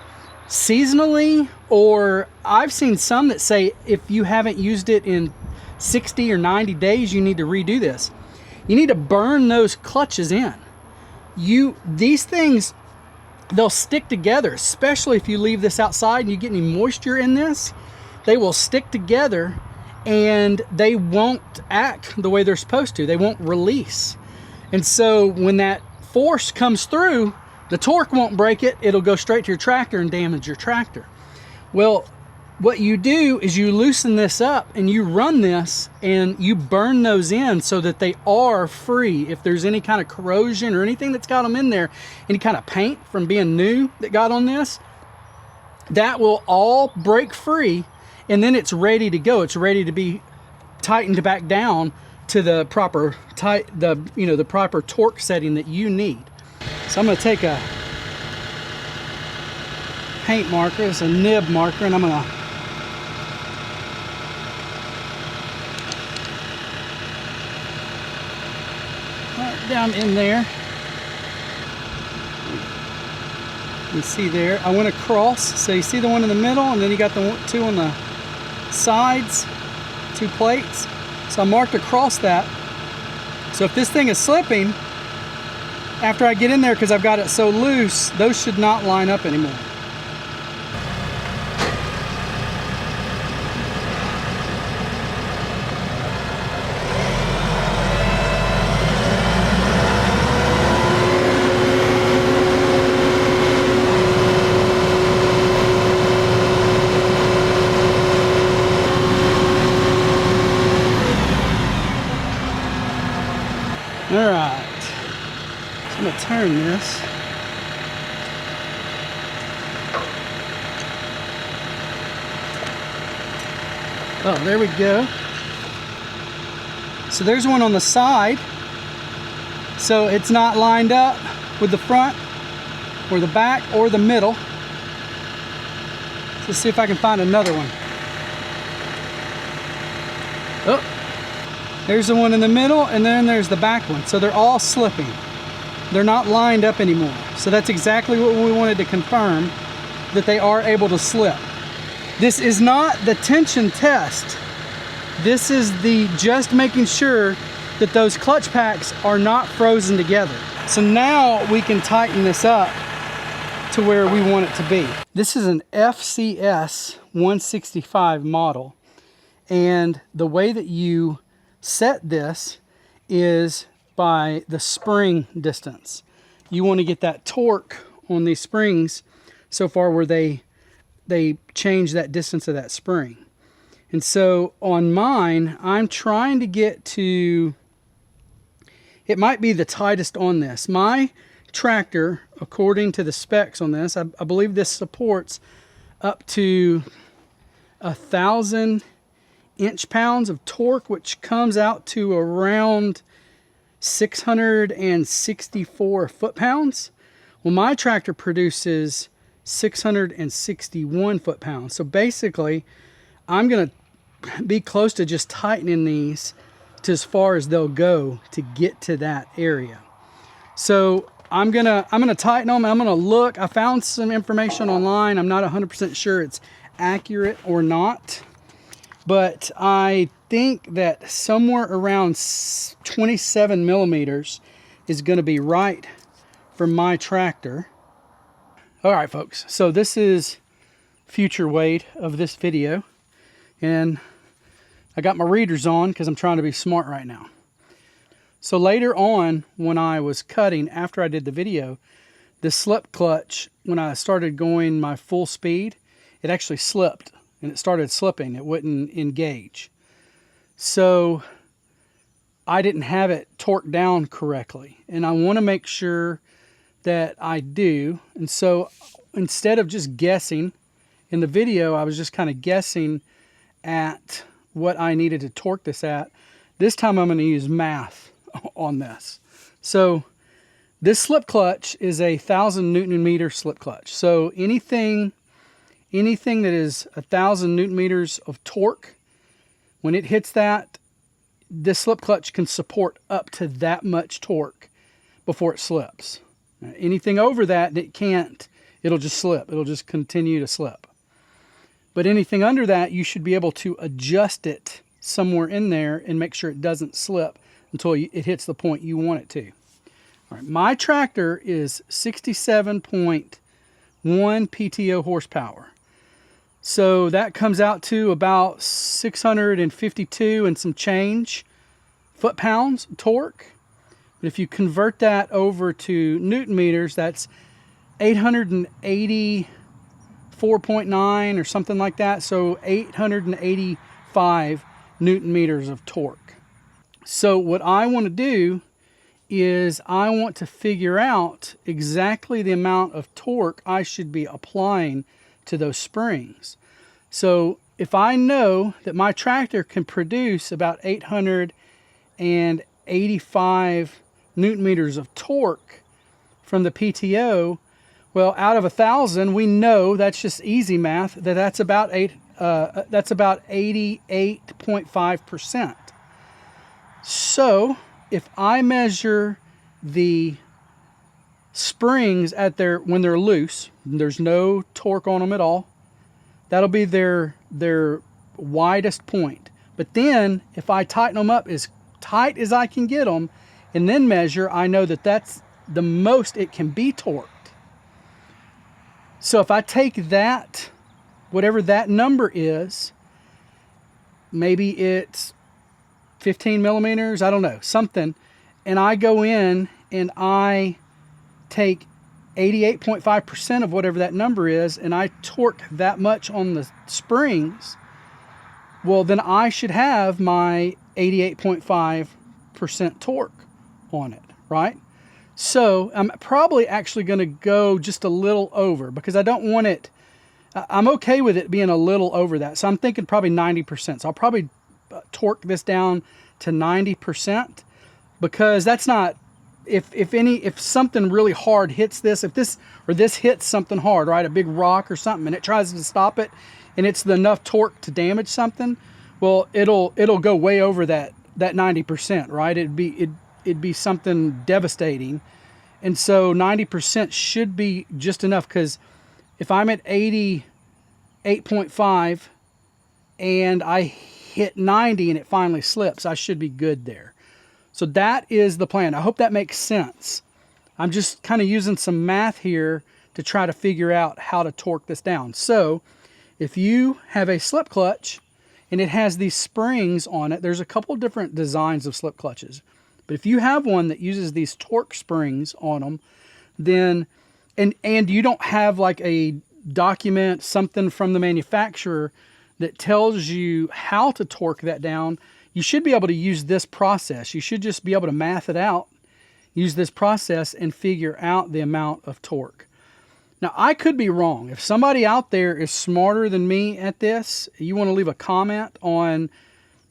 seasonally, or I've seen some that say if you haven't used it in 60 or 90 days, you need to redo this. You need to burn those clutches in. These things, they'll stick together, especially if you leave this outside and you get any moisture in this. They will stick together and they won't act the way they're supposed to. They won't release. And so when that force comes through, the torque won't break it. It'll go straight to your tractor and damage your tractor. Well, what you do is you loosen this up and you run this and you burn those in so that they are free. If there's any kind of corrosion or anything that's got them in there, any kind of paint from being new that got on this, that will all break free, and then it's ready to go. It's ready to be tightened back down to the proper the proper torque setting that you need. So I'm going to take a paint marker, it's a nib marker, and I'm going to down in there. You see there, I went across. So you see the one in the middle, and then you got the two on the sides, 2 plates. So I marked across that. So if this thing is slipping, after I get in there, because I've got it so loose, those should not line up anymore. All right, so I'm gonna turn this. Oh, there we go. So there's one on the side. So it's not lined up with the front or the back or the middle. Let's see if I can find another one. Oh. There's the one in the middle, and then there's the back one. So they're all slipping. They're not lined up anymore. So that's exactly what we wanted to confirm, that they are able to slip. This is not the tension test. This is the just making sure that those clutch packs are not frozen together. So now we can tighten this up to where we want it to be. This is an FCS 165 model. And the way that you set this is by the spring distance. You want to get that torque on these springs so far where they change that distance of that spring. And so on mine, I'm trying to get to, it might be the tightest on this. My tractor, according to the specs on this, I believe this supports up to 1,000 inch-pounds of torque, which comes out to around 664 foot-pounds. Well, my tractor produces 661 foot-pounds. So basically, I'm going to be close to just tightening these to as far as they'll go to get to that area. So I'm gonna tighten them. I'm gonna look. I found some information online. I'm not 100% sure it's accurate or not. But I think that somewhere around 27 millimeters is going to be right for my tractor. All right, folks. So this is future Wade of this video. And I got my readers on because I'm trying to be smart right now. So later on, when I was cutting, after I did the video, the slip clutch, when I started going my full speed, it actually slipped. And it started slipping. It wouldn't engage. So I didn't have it torqued down correctly. And I want to make sure that I do. And so instead of just guessing, in the video I was just kind of guessing at what I needed to torque this at. This time I'm going to use math on this. So this slip clutch is a 1,000 Newton meter slip clutch. So anything that is 1,000 Newton meters of torque, when it hits that, this slip clutch can support up to that much torque before it slips. Now, anything over that, it can't. It'll just slip. It'll just continue to slip. But anything under that, you should be able to adjust it somewhere in there and make sure it doesn't slip until it hits the point you want it to. All right, my tractor is 67.1 PTO horsepower. So that comes out to about 652 and some change foot-pounds torque. But if you convert that over to Newton meters, that's 884.9 or something like that. So 885 Newton meters of torque. So what I want to do is I want to figure out exactly the amount of torque I should be applying to those springs. So if I know that my tractor can produce about 885 Newton meters of torque from the PTO, well, out of 1,000, we know, that's just easy math, that's about 88.5%. So if I measure the springs at when they're loose, there's no torque on them at all. That'll be their widest point. But then if I tighten them up as tight as I can get them and then measure, I know that that's the most it can be torqued. So if I take that, whatever that number is, maybe it's 15 millimeters, I don't know, something, and I go in and I take 88.5% of whatever that number is, and I torque that much on the springs, well, then I should have my 88.5% torque on it, right? So I'm probably actually going to go just a little over, because I don't want it, I'm okay with it being a little over that. So I'm thinking probably 90%. So I'll probably torque this down to 90%, because that's not, if something really hard hits this, if this hits something hard, right, a big rock or something, and it tries to stop it, and it's enough torque to damage something, well, it'll go way over that 90%, right? It'd be something devastating. And so 90% should be just enough, because if I'm at 88.5 and I hit 90 and it finally slips, I should be good there. So that is the plan. I hope that makes sense. I'm just kind of using some math here to try to figure out how to torque this down. So if you have a slip clutch and it has these springs on it, there's a couple different designs of slip clutches. But if you have one that uses these torque springs on them, then, and you don't have like a document, something from the manufacturer that tells you how to torque that down, you should be able to use this process. You should just be able to math it out, use this process, and figure out the amount of torque. Now, I could be wrong. If somebody out there is smarter than me at this, you want to leave a comment on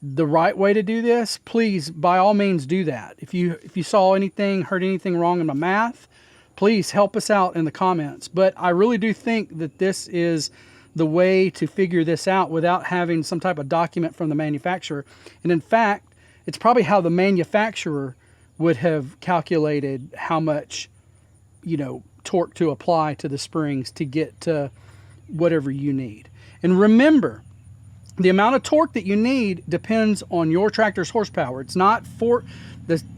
the right way to do this, please, by all means, do that. If you saw anything, heard anything wrong in my math, please help us out in the comments. But I really do think that this is the way to figure this out without having some type of document from the manufacturer. And in fact, it's probably how the manufacturer would have calculated how much, torque to apply to the springs to get to whatever you need. And remember, the amount of torque that you need depends on your tractor's horsepower. It's not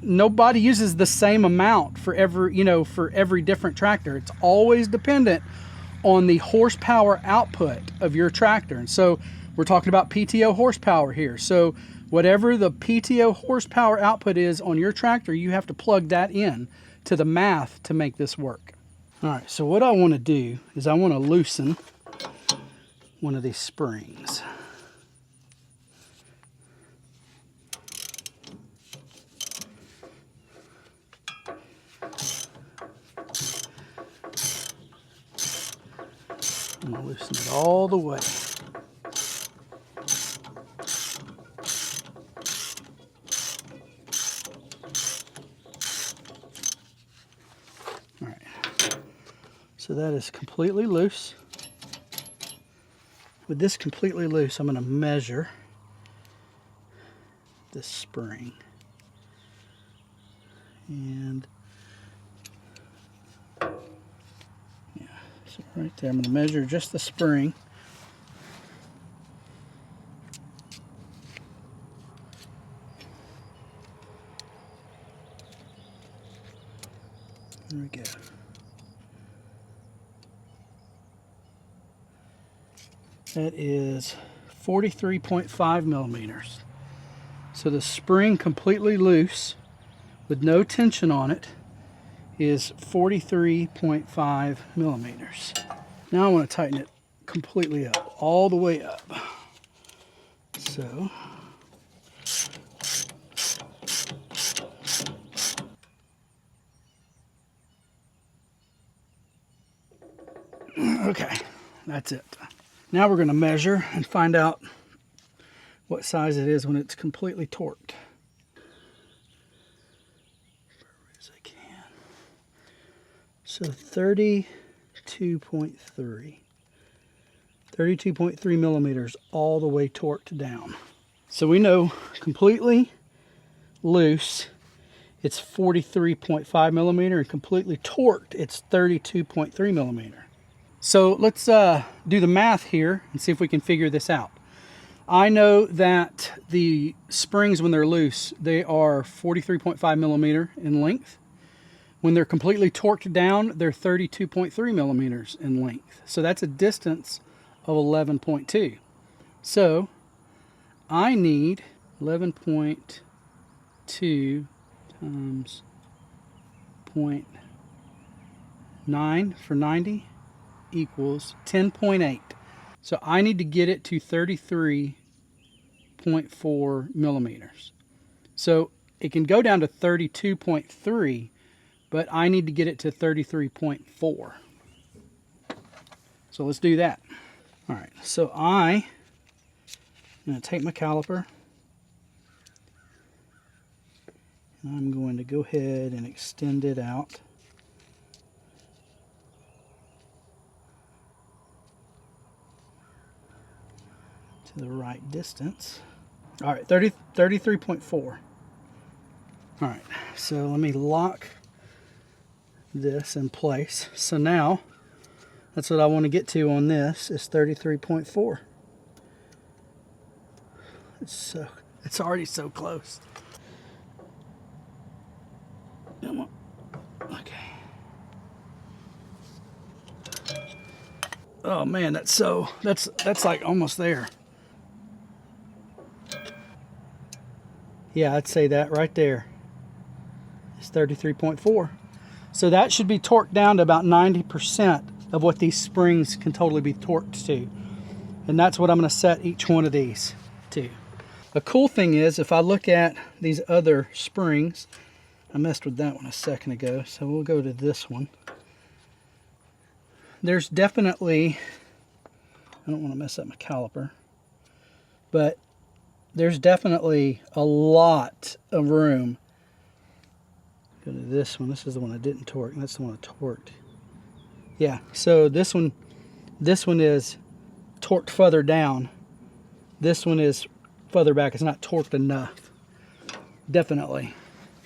nobody uses the same amount for every different tractor. It's always dependent on the horsepower output of your tractor. And so we're talking about PTO horsepower here. So whatever the PTO horsepower output is on your tractor, you have to plug that in to the math to make this work. All right, so what I want to do is I want to loosen one of these springs. I'm going to loosen it all the way. All right. So that is completely loose. With this completely loose, I'm going to measure this spring. And so right there, I'm going to measure just the spring. There we go. That is 43.5 millimeters. So the spring completely loose with no tension on it is 43.5 millimeters. Now I want to tighten it completely up, all the way up. So okay, that's it. Now we're going to measure and find out what size it is when it's completely torqued. As I can. So 32.3 millimeters all the way torqued down. So we know completely loose it's 43.5 millimeter, and completely torqued, it's 32.3 millimeter. So let's do the math here and see if we can figure this out. I know that the springs, when they're loose, they are 43.5 millimeter in length. When they're completely torqued down, they're 32.3 millimeters in length. So that's a distance of 11.2. So I need 11.2 times 0.9 for 90 equals 10.8. So I need to get it to 33.4 millimeters. So it can go down to 32.3, but I need to get it to 33.4. So let's do that. All right, so I'm going to take my caliper, and I'm going to go ahead and extend it out to the right distance. All right, 33.4. All right, so let me lock this in place. So now that's what I want to get to on this is 33.4. It's already so close. Come on. Okay. Oh man, that's like almost there. Yeah, I'd say that right there is 33.4. So that should be torqued down to about 90% of what these springs can totally be torqued to. And that's what I'm going to set each one of these to. The cool thing is, if I look at these other springs, I messed with that one a second ago, so we'll go to this one. There's definitely, I don't want to mess up my caliper, but there's definitely a lot of room. Go to this one. This is the one I didn't torque. That's the one I torqued. Yeah, so this one is torqued further down. This one is further back. It's not torqued enough. Definitely.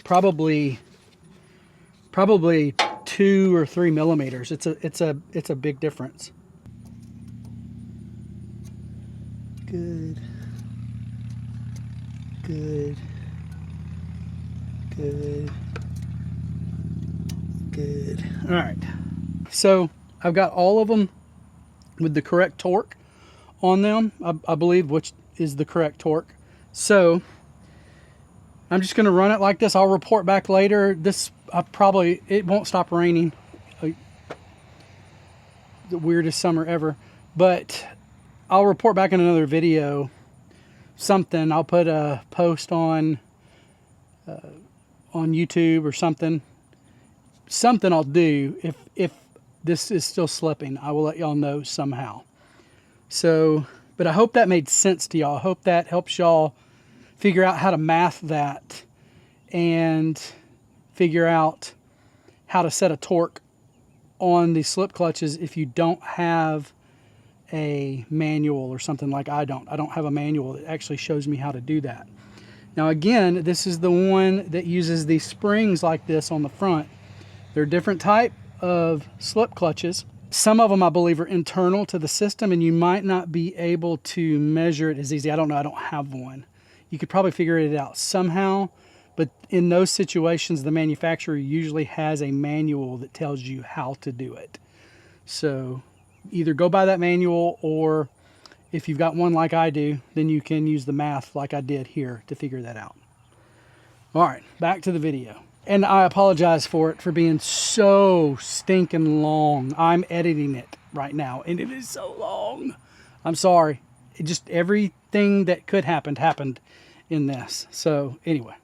Probably 2 or 3 millimeters. It's a big difference. Good. Good. Good. Good. All right. So I've got all of them with the correct torque on them, I believe, which is the correct torque. So I'm just going to run it like this. I'll report back later. It won't stop raining. The weirdest summer ever. But I'll report back in another video. Something. I'll put a post on YouTube or something. Something I'll do. If this is still slipping, I will let y'all know somehow. So, but I hope that made sense to y'all. I hope that helps y'all figure out how to math that and figure out how to set a torque on these slip clutches if you don't have a manual or something like I don't. I don't have a manual that actually shows me how to do that. Now again, this is the one that uses these springs like this on the front. They're a different type of slip clutches. Some of them I believe are internal to the system, and you might not be able to measure it as easy. I don't know, I don't have one. You could probably figure it out somehow, but in those situations the manufacturer usually has a manual that tells you how to do it. So either go by that manual, or if you've got one like I do, then you can use the math like I did here to figure that out. All right, back to the video. And I apologize for it for being so stinking long. I'm editing it right now, and it is so long. I'm sorry. It just, everything that could happen happened in this. So anyway.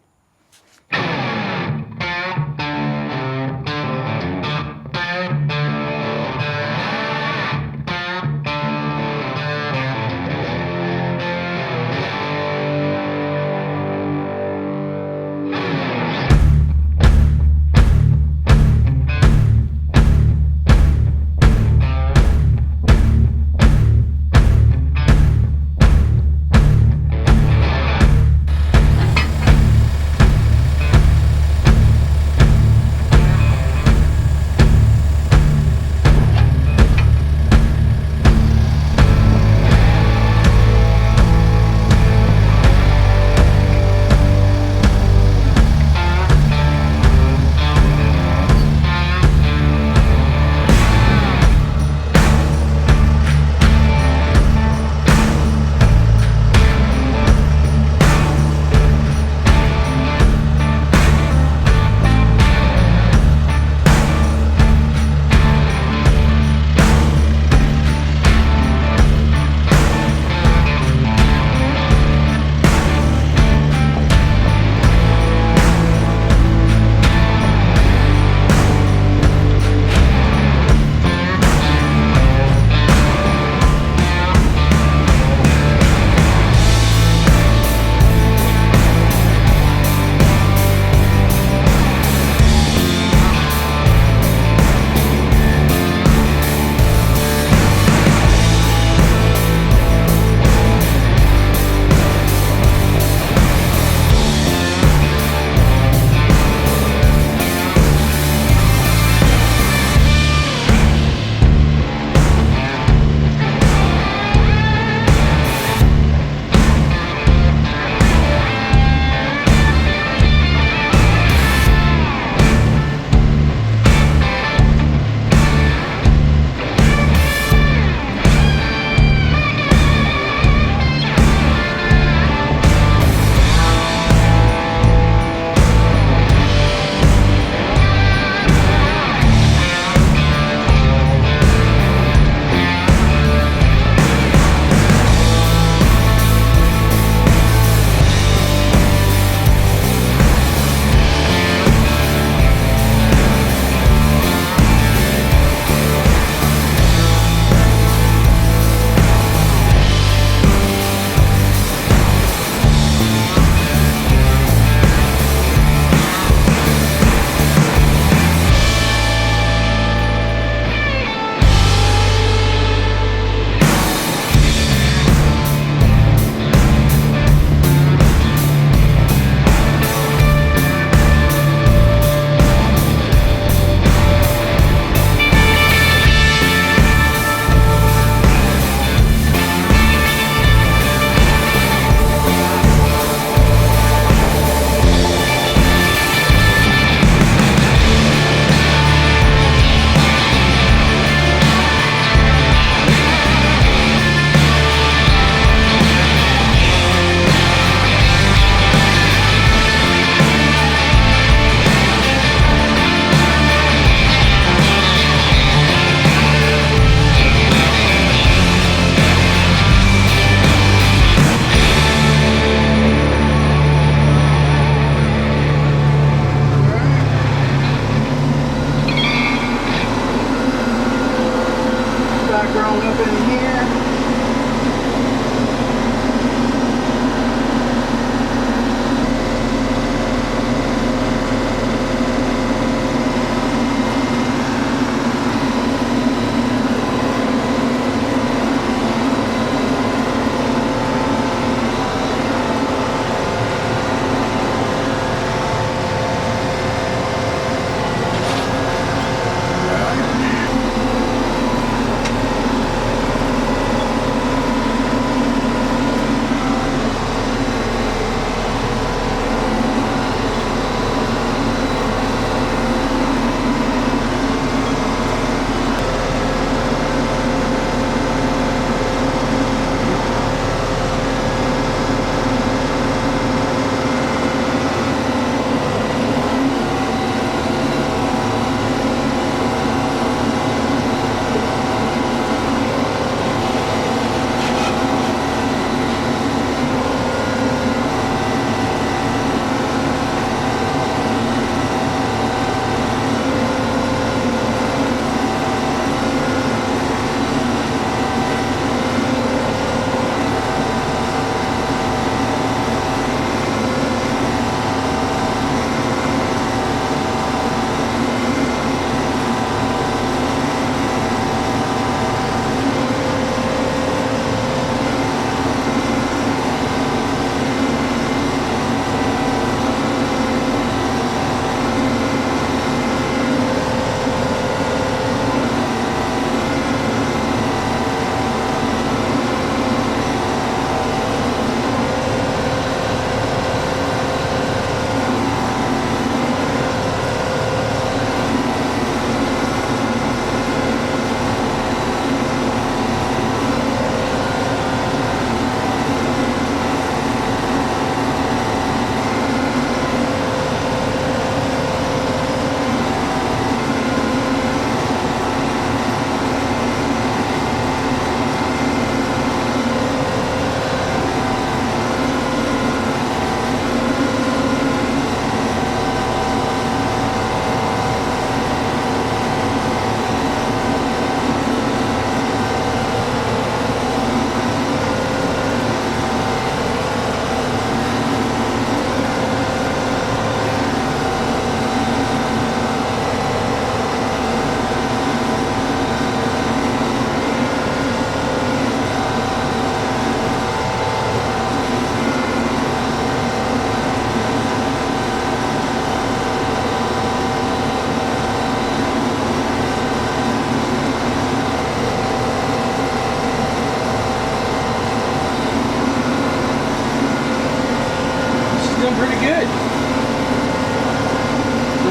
backer on up in here.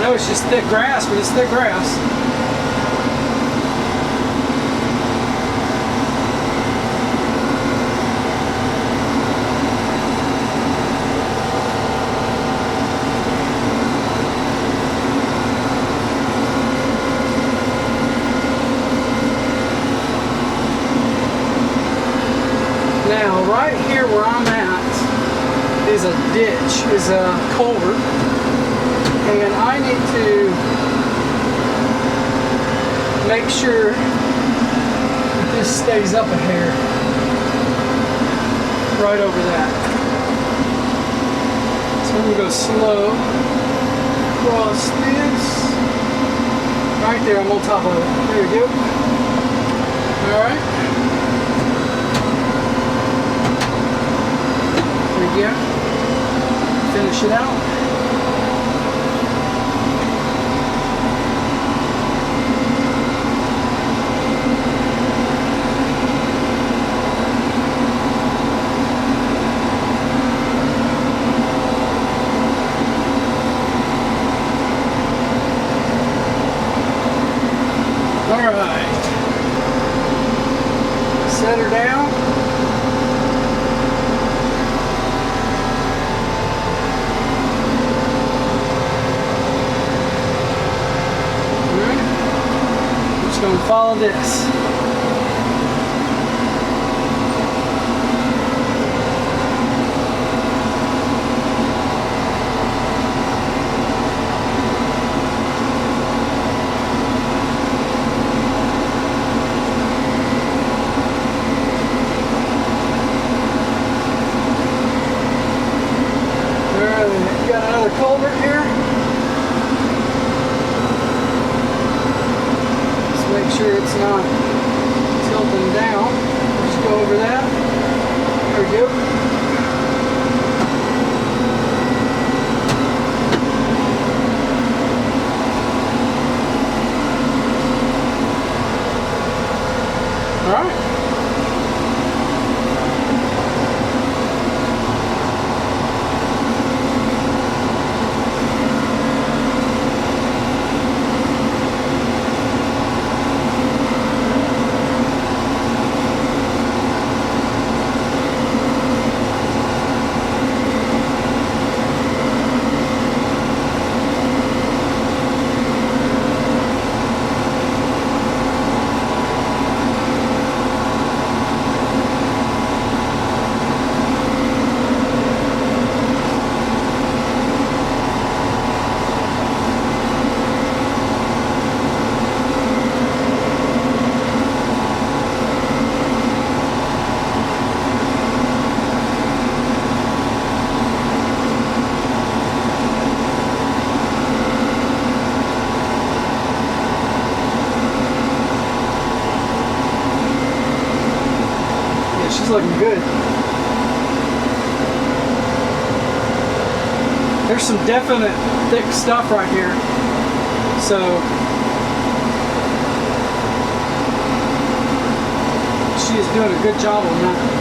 know it's just thick grass, but it's thick grass. Now, right here where I'm at is a ditch, is a culvert, and I need to make sure that this stays up a hair right over that. So I'm going to go slow across this. Right there, I'm on top of it. There we go. Alright. Yeah, finish it out. All right, set her down. Going to follow this. sure it's not tilting down. Just go over that. There we go. All right. She's looking good. There's some definite thick stuff right here. So she is doing a good job on that.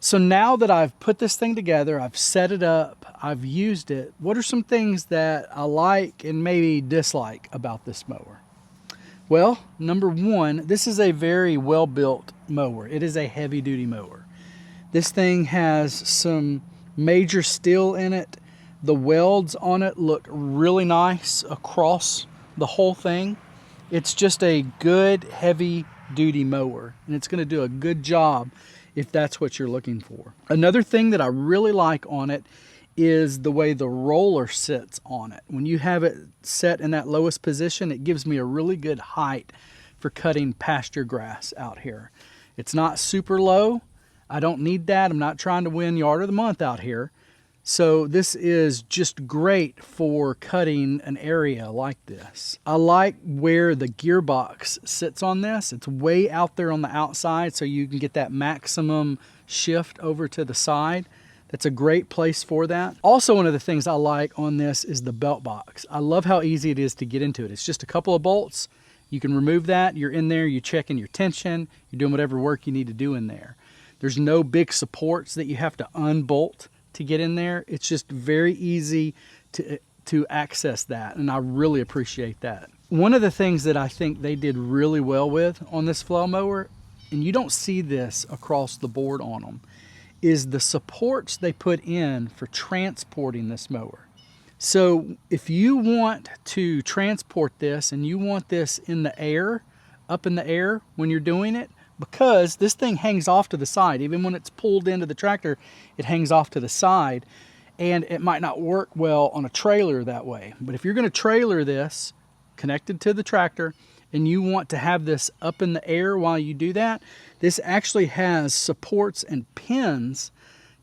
So now that I've put this thing together, I've set it up, I've used it, what are some things that I like and maybe dislike about this mower? Well, number one, this is a very well-built mower. It is a heavy-duty mower. This thing has some major steel in it. The welds on it look really nice across the whole thing. It's just a good heavy-duty mower, and it's going to do a good job if that's what you're looking for. Another thing that I really like on it is the way the roller sits on it. When you have it set in that lowest position, it gives me a really good height for cutting pasture grass out here. It's not super low. I don't need that. I'm not trying to win yard of the month out here. So this is just great for cutting an area like this. I like where the gearbox sits on this. It's way out there on the outside so you can get that maximum shift over to the side. That's a great place for that. Also, one of the things I like on this is the belt box. I love how easy it is to get into it. It's just a couple of bolts. You can remove that. You're in there, you're checking your tension, you're doing whatever work you need to do in there. There's no big supports that you have to unbolt to get in there. It's just very easy to access that, and I really appreciate that. One of the things that I think they did really well with on this Flail mower, and you don't see this across the board on them, is the supports they put in for transporting this mower. So if you want to transport this and you want this in the air, up in the air when you're doing it, because this thing hangs off to the side, even when it's pulled into the tractor, it hangs off to the side, and it might not work well on a trailer that way. But if you're going to trailer this connected to the tractor and you want to have this up in the air while you do that, this actually has supports and pins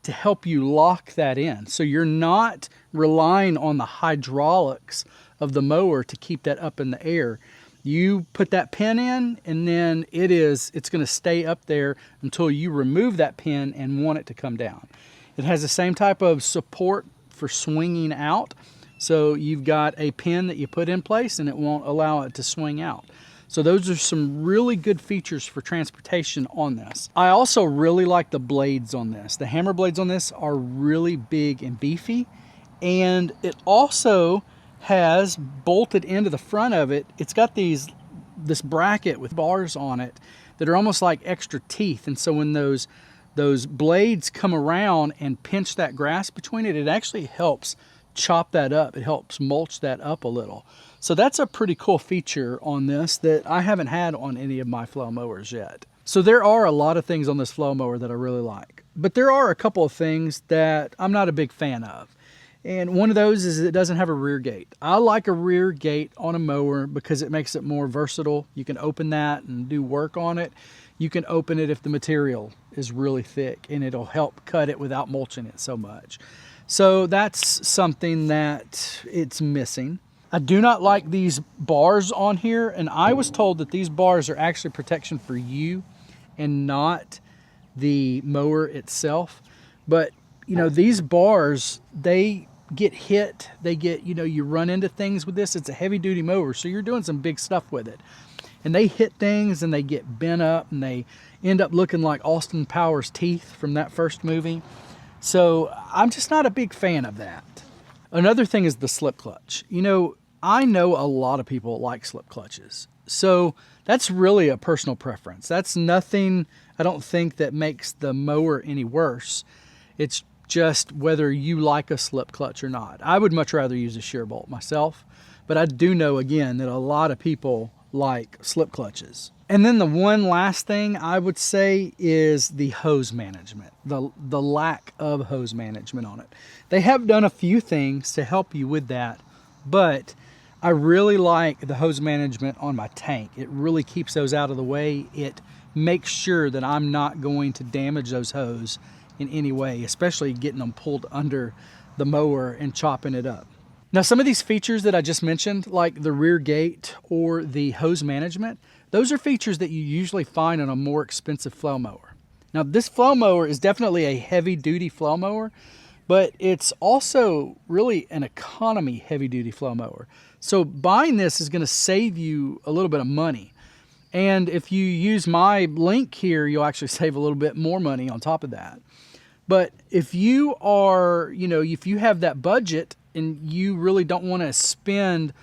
to help you lock that in. So you're not relying on the hydraulics of the mower to keep that up in the air. You put that pin in, and then it's going to stay up there until you remove that pin and want it to come down. It has the same type of support for swinging out. So you've got a pin that you put in place and it won't allow it to swing out. So those are some really good features for transportation on this. I also really like the blades on this. The hammer blades on this are really big and beefy, and it also has bolted into the front of it. It's got this bracket with bars on it that are almost like extra teeth, and so when those blades come around and pinch that grass between it, it actually helps chop that up. It helps mulch that up a little. So that's a pretty cool feature on this that I haven't had on any of my Flail mowers yet. So there are a lot of things on this Flail mower that I really like, but there are a couple of things that I'm not a big fan of. And one of those is it doesn't have a rear gate. I like a rear gate on a mower because it makes it more versatile. You can open that and do work on it. You can open it if the material is really thick, and it'll help cut it without mulching it so much. So that's something that it's missing. I do not like these bars on here, and I was told that these bars are actually protection for you and not the mower itself. But you know, these bars, they get hit, you run into things with this. It's a heavy duty mower, so you're doing some big stuff with it, and they hit things and they get bent up and they end up looking like Austin Powers' teeth from that first movie. So I'm just not a big fan of that. Another thing is the slip clutch. You know, I know a lot of people like slip clutches, so that's really a personal preference. That's nothing, I don't think, that makes the mower any worse. It's just whether you like a slip clutch or not. I would much rather use a shear bolt myself, but I do know, again, that a lot of people like slip clutches. And then the one last thing I would say is the hose management, the lack of hose management on it. They have done a few things to help you with that, but I really like the hose management on my tank. It really keeps those out of the way. It makes sure that I'm not going to damage those hose in any way, especially getting them pulled under the mower and chopping it up. Now, some of these features that I just mentioned, like the rear gate or the hose management, those are features that you usually find on a more expensive flail mower. Now, this flail mower is definitely a heavy-duty flail mower, but it's also really an economy heavy-duty flail mower. So buying this is going to save you a little bit of money. And if you use my link here, you'll actually save a little bit more money on top of that. But if you are, if you have that budget and you really don't want to spend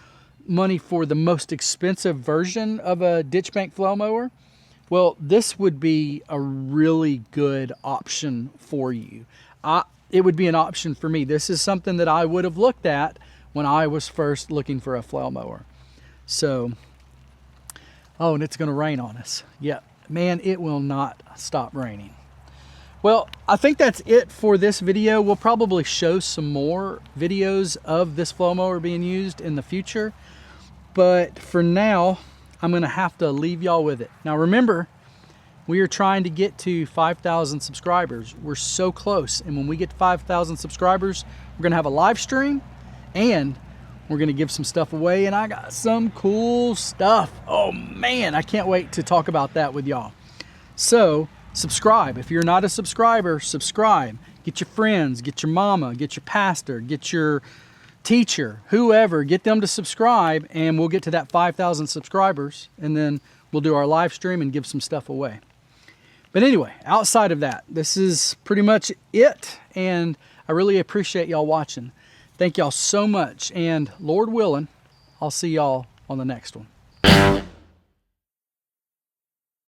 money for the most expensive version of a ditch bank flail mower, well, this would be a really good option for you. It would be an option for me. This is something that I would have looked at when I was first looking for a flail mower. So, oh, and it's going to rain on us. Yeah, man, it will not stop raining. Well, I think that's it for this video. We'll probably show some more videos of this flail mower being used in the future. But for now, I'm going to have to leave y'all with it. Now remember, we are trying to get to 5,000 subscribers. We're so close. And when we get to 5,000 subscribers, we're going to have a live stream and we're going to give some stuff away. And I got some cool stuff. Oh man, I can't wait to talk about that with y'all. So subscribe. If you're not a subscriber, subscribe. Get your friends, get your mama, get your pastor, get your teacher, whoever, get them to subscribe, and we'll get to that 5,000 subscribers, and then we'll do our live stream and give some stuff away. But anyway, outside of that, this is pretty much it, and I really appreciate y'all watching. Thank y'all so much, and Lord willing, I'll see y'all on the next one.